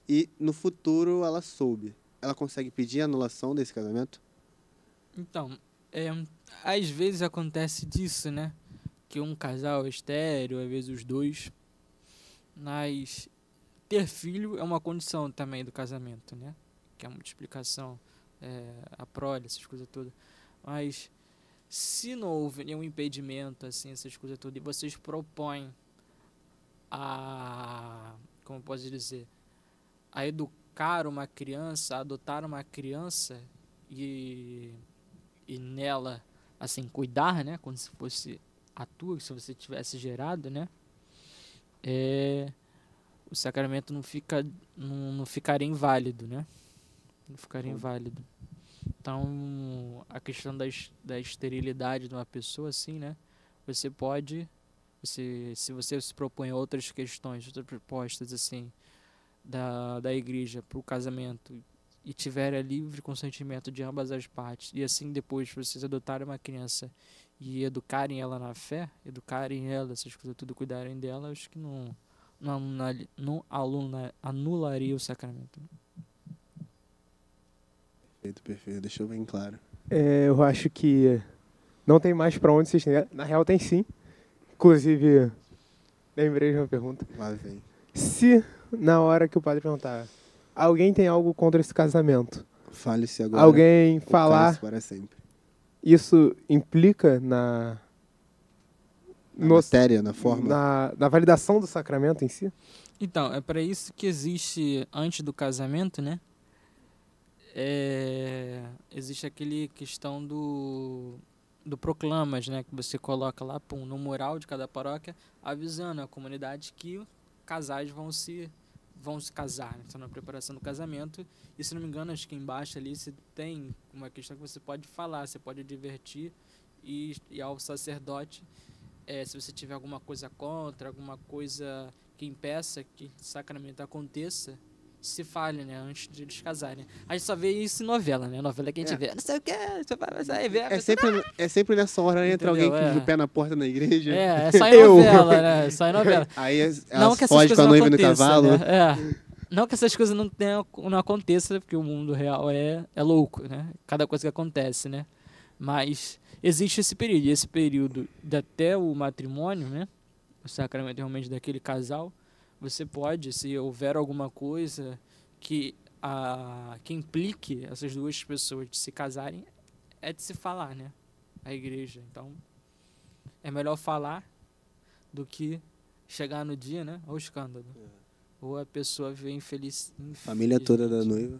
S2: e no futuro ela soube. Ela consegue pedir a anulação desse casamento?
S3: Então, às vezes acontece disso, né? Que um casal é estéril, às vezes os dois. Mas ter filho é uma condição também do casamento, né? Que é a multiplicação, a prole, essas coisas todas. Mas se não houve nenhum impedimento, assim, essas coisas todas, e vocês propõem como eu posso dizer, a educar uma criança, a adotar uma criança e nela, assim, cuidar, né? Como se fosse a tua, se você tivesse gerado, né? O sacramento não ficaria inválido, né? Não ficaria inválido. Então, a questão da esterilidade de uma pessoa, assim, né? Você pode, se você se propõe a outras questões, outras propostas, assim, da igreja para o casamento e tiver livre consentimento de ambas as partes, e assim depois vocês adotarem uma criança e educarem ela na fé, educarem ela, essas coisas tudo, cuidarem dela, acho que não anularia o sacramento.
S2: Perfeito, deixou bem claro.
S1: Eu acho que não tem mais pra onde se estender. Na real tem sim. Inclusive, lembrei de uma pergunta.
S2: Lá vem.
S1: Se na hora que o padre perguntar, alguém tem algo contra esse casamento?
S2: Fale-se agora.
S1: Alguém falar,
S2: para sempre.
S1: isso implica na
S2: matéria, na forma?
S1: Na validação do sacramento em si?
S3: Então, é para isso que existe, antes do casamento, né? Existe aquele questão do proclamas, né? Que você coloca lá no mural de cada paróquia, avisando a comunidade que casais vão se casar, né? Estão na preparação do casamento. E se não me engano, acho que embaixo ali você tem uma questão que você pode falar, você pode advertir e ao sacerdote, se você tiver alguma coisa contra, alguma coisa que impeça que o sacramento aconteça, se fale, né, antes de eles casarem. A gente só vê isso em novela, né? Novela que a gente vê, não sei o que, você vai sair, ver.
S2: É sempre nessa hora, entra alguém com o pé na porta da igreja.
S3: É só em novela, né? Só em novela.
S2: Aí
S3: não que essas
S2: foge
S3: coisas
S2: com a
S3: não
S2: noiva no
S3: aconteçam,
S2: cavalo.
S3: né? Não que essas coisas não aconteçam, porque o mundo real é louco, né? Cada coisa que acontece, né? Mas existe esse período, e esse período até o matrimônio, né? O sacramento realmente daquele casal, você pode, se houver alguma coisa que implique essas duas pessoas de se casarem, é de se falar, né? A igreja. Então, é melhor falar do que chegar no dia, né? Ao escândalo. Ou a pessoa viver infeliz.
S2: Família toda da noiva.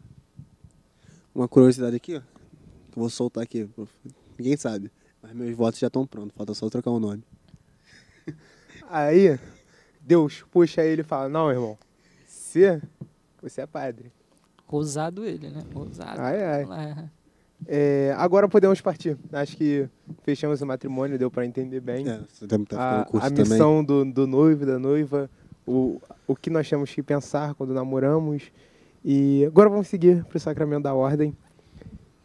S2: Uma curiosidade aqui, ó. Que eu vou soltar aqui. Ninguém sabe. Mas meus votos já estão prontos. Falta só trocar o nome.
S1: Aí, Deus puxa ele e fala, não, irmão, você é padre.
S3: Ousado ele, né? Ousado.
S1: Agora podemos partir. Acho que fechamos o matrimônio, deu para entender bem.
S2: Você tá ficando curto
S1: a missão
S2: também.
S1: do noivo e da noiva, o que nós temos que pensar quando namoramos. E agora vamos seguir para o sacramento da ordem,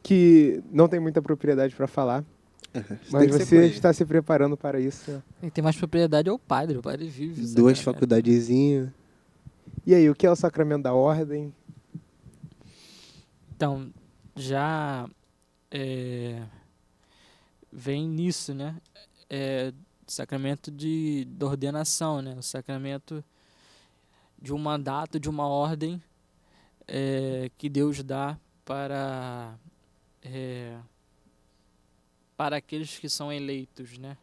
S1: que não tem muita propriedade para falar. Mas você está se preparando para isso. Né?
S3: Quem tem mais propriedade é o padre vive.
S2: 2 faculdadezinhas.
S1: E aí, o que é o sacramento da ordem?
S3: Então, já vem nisso, né? Sacramento da ordenação, né? O sacramento de um mandato, de uma ordem que Deus dá para aqueles que são eleitos, né?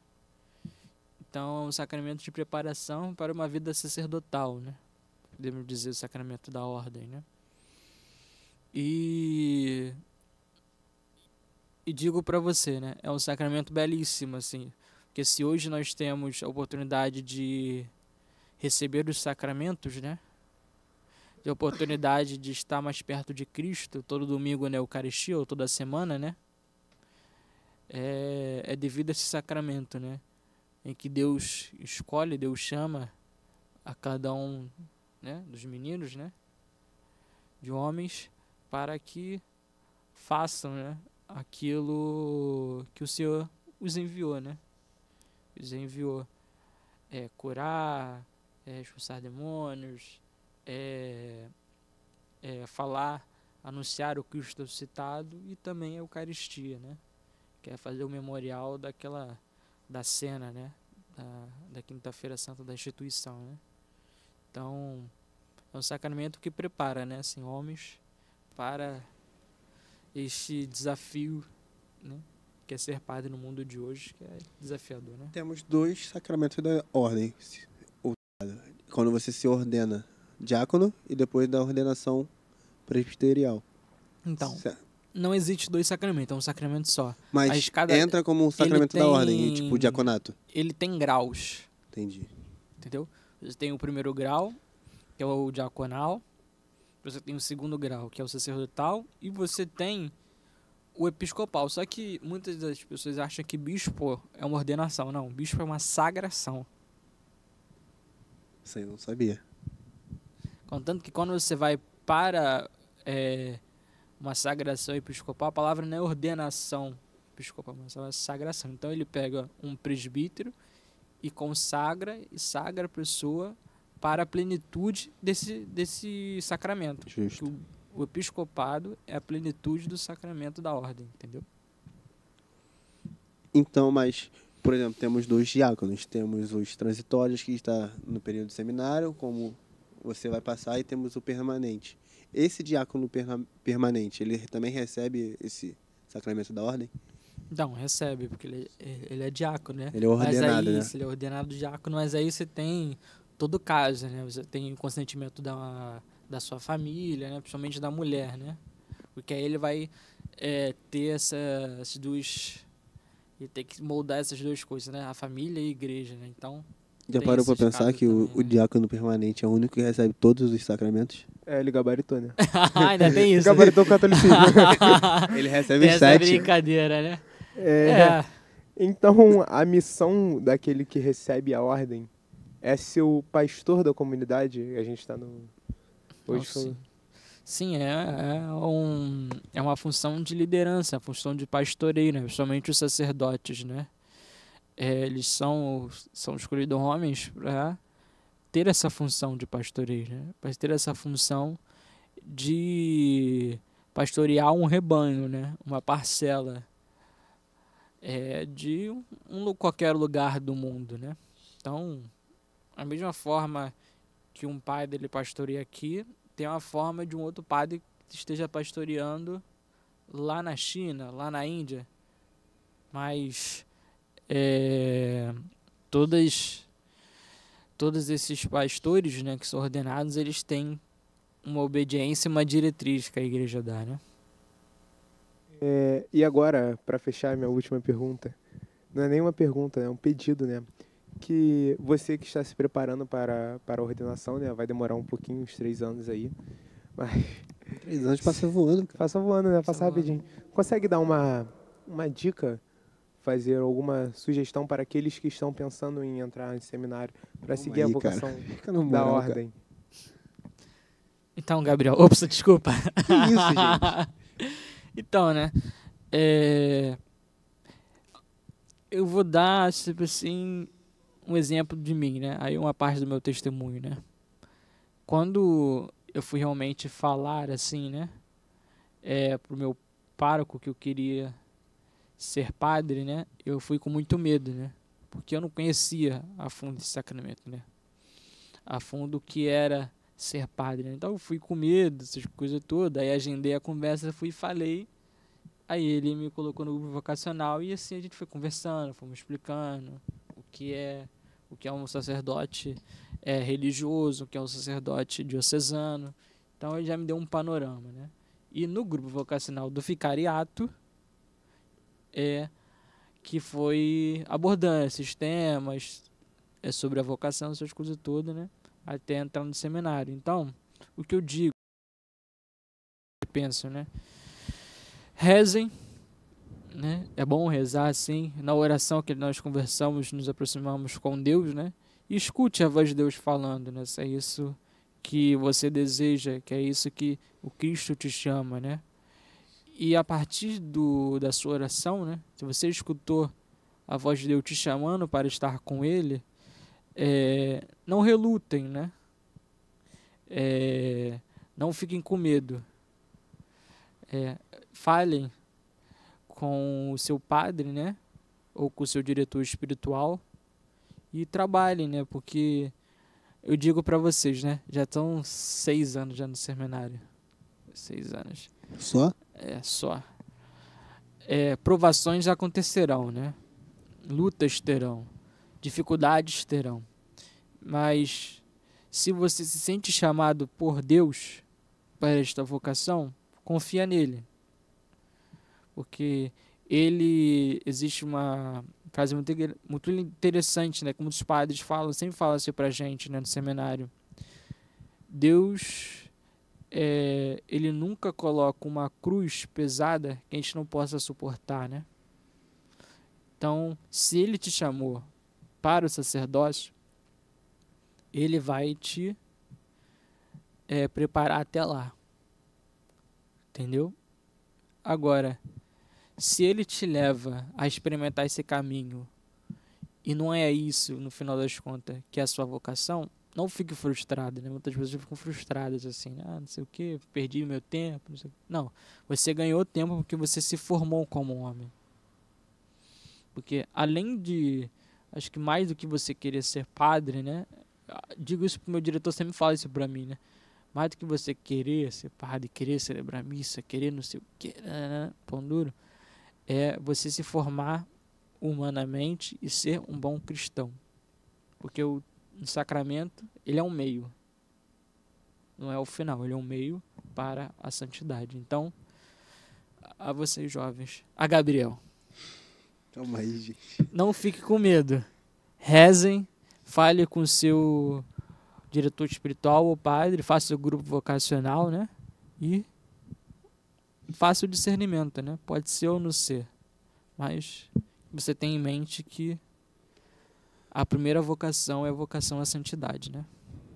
S3: Então, é um sacramento de preparação para uma vida sacerdotal, né? Podemos dizer o sacramento da ordem, né? E digo para você, né? É um sacramento belíssimo, assim. Porque se hoje nós temos a oportunidade de receber os sacramentos, né? De oportunidade de estar mais perto de Cristo, todo domingo na Eucaristia, ou toda semana, né? É devido a esse sacramento, né? Em que Deus escolhe, Deus chama a cada um, né? Dos meninos, né? De homens, para que façam, né? Aquilo que o Senhor os enviou, né? Os enviou curar, expulsar demônios, falar, anunciar o Cristo citado, e também a Eucaristia, né? Que é fazer o memorial da cena, né? Da Quinta-feira Santa da instituição, né? Então, é um sacramento que prepara, né? Assim, homens para este desafio, né? Que é ser padre no mundo de hoje, que é desafiador, né?
S2: Temos 2 sacramentos da ordem. Quando você se ordena diácono e depois da ordenação presbiterial.
S3: Então,
S2: Certo.
S3: não existe 2 sacramentos, é um sacramento só.
S2: Mas entra como um sacramento da ordem, tipo diaconato.
S3: Ele tem graus.
S2: Entendi.
S3: Entendeu? Você tem o primeiro grau, que é o diaconal. Você tem o segundo grau, que é o sacerdotal. E você tem o episcopal. Só que muitas das pessoas acham que bispo é uma ordenação. Não, bispo é uma sagração.
S2: Isso aí eu não sabia.
S3: Contanto que quando você vai para uma sagração episcopal, a palavra não é ordenação episcopal, mas é uma sagração. Então ele pega um presbítero e consagra e sagra a pessoa para a plenitude desse sacramento.
S2: Justo.
S3: O episcopado é a plenitude do sacramento da ordem, entendeu?
S2: Então, mas, por exemplo, temos 2 diáconos. Temos os transitórios, que está no período de seminário, como você vai passar, e temos o permanente. Esse diácono permanente, ele também recebe esse sacramento da ordem?
S3: Não, recebe, porque ele é diácono, né?
S2: Ele é ordenado,
S3: mas aí,
S2: né?
S3: ele é ordenado diácono, mas aí você tem todo caso, né? Você tem o consentimento da sua família, né? Principalmente da mulher, né? Porque aí ele vai ter essas duas... Ele tem que moldar essas 2 coisas, né? A família e a igreja, né? Então...
S2: Já parou para pensar que o diácono permanente é o único que recebe todos os sacramentos?
S1: Ele gabaritou, né?
S3: Ainda tem isso.
S1: Gabaritou o catolicismo.
S2: Ele recebe
S3: essa
S2: 7.
S3: brincadeira, né?
S1: Então, a missão daquele que recebe a ordem é ser o pastor da comunidade. A gente está no... Hoje
S3: Sim, é uma função de liderança, a função de pastoreio, né? Principalmente os sacerdotes, né? Eles são escolhidos homens para ter essa função de pastoreio, né? Para ter essa função de pastorear um rebanho, né? Uma parcela de qualquer lugar do mundo, né? Então, a mesma forma que um pai dele pastoreia aqui, tem uma forma de um outro padre que esteja pastoreando lá na China, lá na Índia. Mas todos esses pastores, né, que são ordenados, eles têm uma obediência e uma diretriz que a igreja dá, né?
S1: E agora, para fechar minha última pergunta, não é nem uma pergunta, é um pedido, né? Que você que está se preparando para a ordenação, né? Vai demorar um pouquinho, uns 3 anos aí, mas...
S2: 3 anos passa voando.
S1: Passa voando, né? Passa rapidinho. Consegue dar uma dica, fazer alguma sugestão para aqueles que estão pensando em entrar em seminário, para seguir a vocação da ordem?
S3: Então, Gabriel... Ops, desculpa.
S1: Que isso, gente?
S3: Então, né? Eu vou dar, tipo assim, um exemplo de mim, né? Aí uma parte do meu testemunho, né? Quando eu fui realmente falar, assim, né? Pro meu pároco que eu queria ser padre, né, eu fui com muito medo, né, porque eu não conhecia a fundo esse sacramento, né, a fundo o que era ser padre, né? Então eu fui com medo, essas coisas todas, aí agendei a conversa, fui e falei, aí ele me colocou no grupo vocacional e assim a gente foi conversando, fomos explicando o que é um sacerdote religioso, o que é um sacerdote diocesano, então ele já me deu um panorama, né? E no grupo vocacional do vicariato, que foi abordando esses temas, sobre a vocação, essas coisas todas, né? Até entrar no seminário. Então, o que eu digo, penso, né? Rezem, né? É bom rezar, sim. Na oração que nós conversamos, nos aproximamos com Deus, né? E escute a voz de Deus falando, né? Se é isso que você deseja, que é isso que o Cristo te chama, né? E a partir da sua oração, né? Se você escutou a voz de Deus te chamando para estar com Ele, não relutem, né? Não fiquem com medo. Falem com o seu padre, né? Ou com o seu diretor espiritual e trabalhem, né? Porque eu digo para vocês, né? Já estão 6 anos já no seminário. 6 anos.
S2: Só?
S3: Só. Provações acontecerão, né? Lutas terão. Dificuldades terão. Mas se você se sente chamado por Deus para esta vocação, confia nele. Porque existe uma frase muito interessante, né? Como os padres falam, sempre falam assim pra gente, né, no seminário. Deus, ele nunca coloca uma cruz pesada que a gente não possa suportar, né? Então, se ele te chamou para o sacerdócio, ele vai te preparar até lá. Entendeu? Agora, se ele te leva a experimentar esse caminho e não é isso, no final das contas, que é a sua vocação, não fique frustrado, né? Muitas pessoas ficam frustradas assim, não sei o que, perdi meu tempo, não sei o quê. Não, você ganhou tempo porque você se formou como homem. Porque além de, acho que mais do que você querer ser padre, né? Digo isso pro meu diretor, sempre fala isso pra mim, né? Mais do que você querer ser padre, querer celebrar missa, querer não sei o que, pão duro, é você se formar humanamente e ser um bom cristão. Porque o sacramento, ele é um meio. Não é o final, ele é um meio para a santidade. Então, a vocês jovens, a Gabriel.
S2: Calma aí, gente.
S3: Não fique com medo. Rezem, fale com o seu diretor espiritual ou padre, faça o grupo vocacional, né? E faça o discernimento, né? Pode ser ou não ser. Mas você tem em mente que a primeira vocação é a vocação à santidade, né?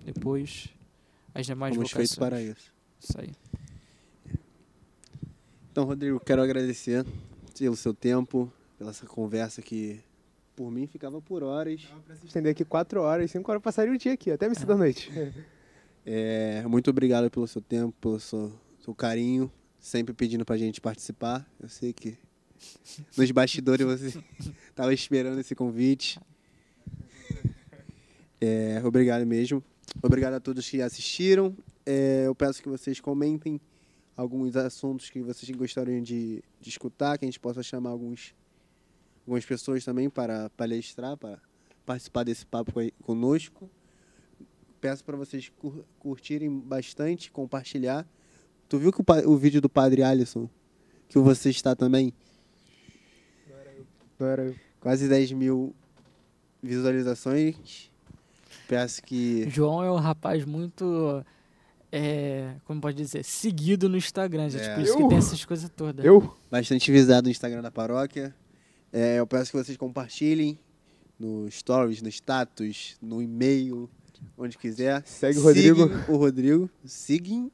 S3: Depois, as demais
S2: Fomos
S3: vocações.
S2: feitos para isso.
S3: Isso aí.
S2: Então, Rodrigo, quero agradecer pelo seu tempo, pela essa conversa que, por mim, ficava por horas.
S1: Pra se estender aqui 4 horas, 5 horas, passaria o dia aqui, até missa da noite.
S2: Muito obrigado pelo seu tempo, pelo seu carinho, sempre pedindo pra gente participar. Eu sei que nos bastidores você estava esperando esse convite. Obrigado mesmo. Obrigado a todos que assistiram. Eu peço que vocês comentem alguns assuntos que vocês gostariam de escutar, que a gente possa chamar algumas pessoas também para palestrar, para participar desse papo conosco. Peço para vocês curtirem bastante, compartilhar. Tu viu que o vídeo do Padre Alisson, que você está também?
S1: Não era eu.
S2: Quase 10 mil visualizações. Peço que...
S3: João é um rapaz muito, como pode dizer, seguido no Instagram, gente. Por isso que tem essas coisas todas.
S2: Bastante visado no Instagram da paróquia. Eu peço que vocês compartilhem no stories, no status, no e-mail, onde quiser.
S1: Segue o Rodrigo.
S2: Seguem o Rodrigo. Seguem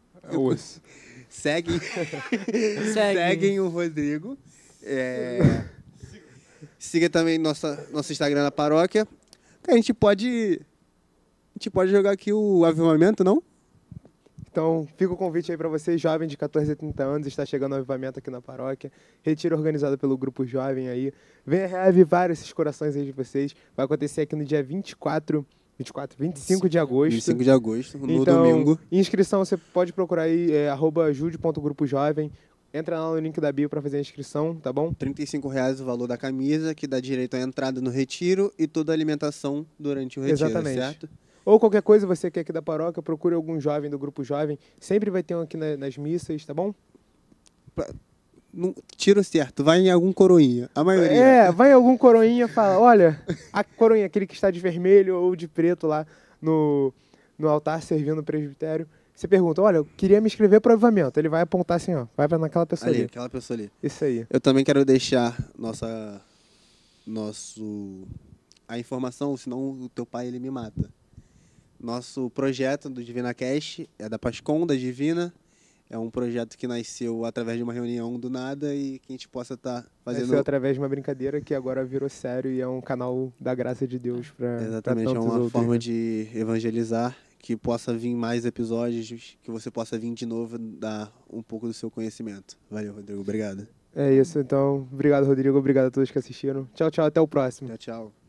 S2: o Rodrigo. Siga também nosso Instagram da paróquia. A gente pode jogar aqui o avivamento, não?
S1: Então, fica o convite aí para você, jovem de 14 a 30 anos, está chegando ao avivamento aqui na paróquia. Retiro organizado pelo Grupo Jovem aí. Venha reavivar esses corações aí de vocês. Vai acontecer aqui no dia 25 de agosto.
S2: 25 de agosto, no
S1: Então,
S2: domingo.
S1: Inscrição você pode procurar aí, @jude.grupojovem. Entra lá no link da bio para fazer a inscrição, tá bom?
S2: R$35 o valor da camisa, que dá direito à entrada no retiro e toda a alimentação durante o retiro,
S1: Exatamente.
S2: certo?
S1: Ou qualquer coisa, você que é aqui da paróquia, procure algum jovem do Grupo Jovem. Sempre vai ter um aqui nas missas, tá bom?
S2: Tiro certo, vai em algum coroinha, a maioria.
S1: Vai em algum coroinha e fala, olha, a coroinha, aquele que está de vermelho ou de preto lá no altar servindo o presbitério. Você pergunta, olha, eu queria me inscrever para o avivamento. Ele vai apontar assim, ó, vai naquela pessoa ali.
S2: Aquela pessoa ali.
S1: Isso aí.
S2: Eu também quero deixar a informação, senão o teu pai ele me mata. Nosso projeto do Divina Cash é da Pascom, da Divina. É um projeto que nasceu através de uma reunião do nada e que a gente possa estar fazendo...
S1: Nasceu através de uma brincadeira que agora virou sério e é um canal da graça de Deus para
S2: Exatamente, é uma forma de evangelizar, que possa vir mais episódios, que você possa vir de novo dar um pouco do seu conhecimento. Valeu, Rodrigo. Obrigado.
S1: É isso, então. Obrigado, Rodrigo. Obrigado a todos que assistiram. Tchau, tchau. Até o próximo.
S2: Tchau, tchau.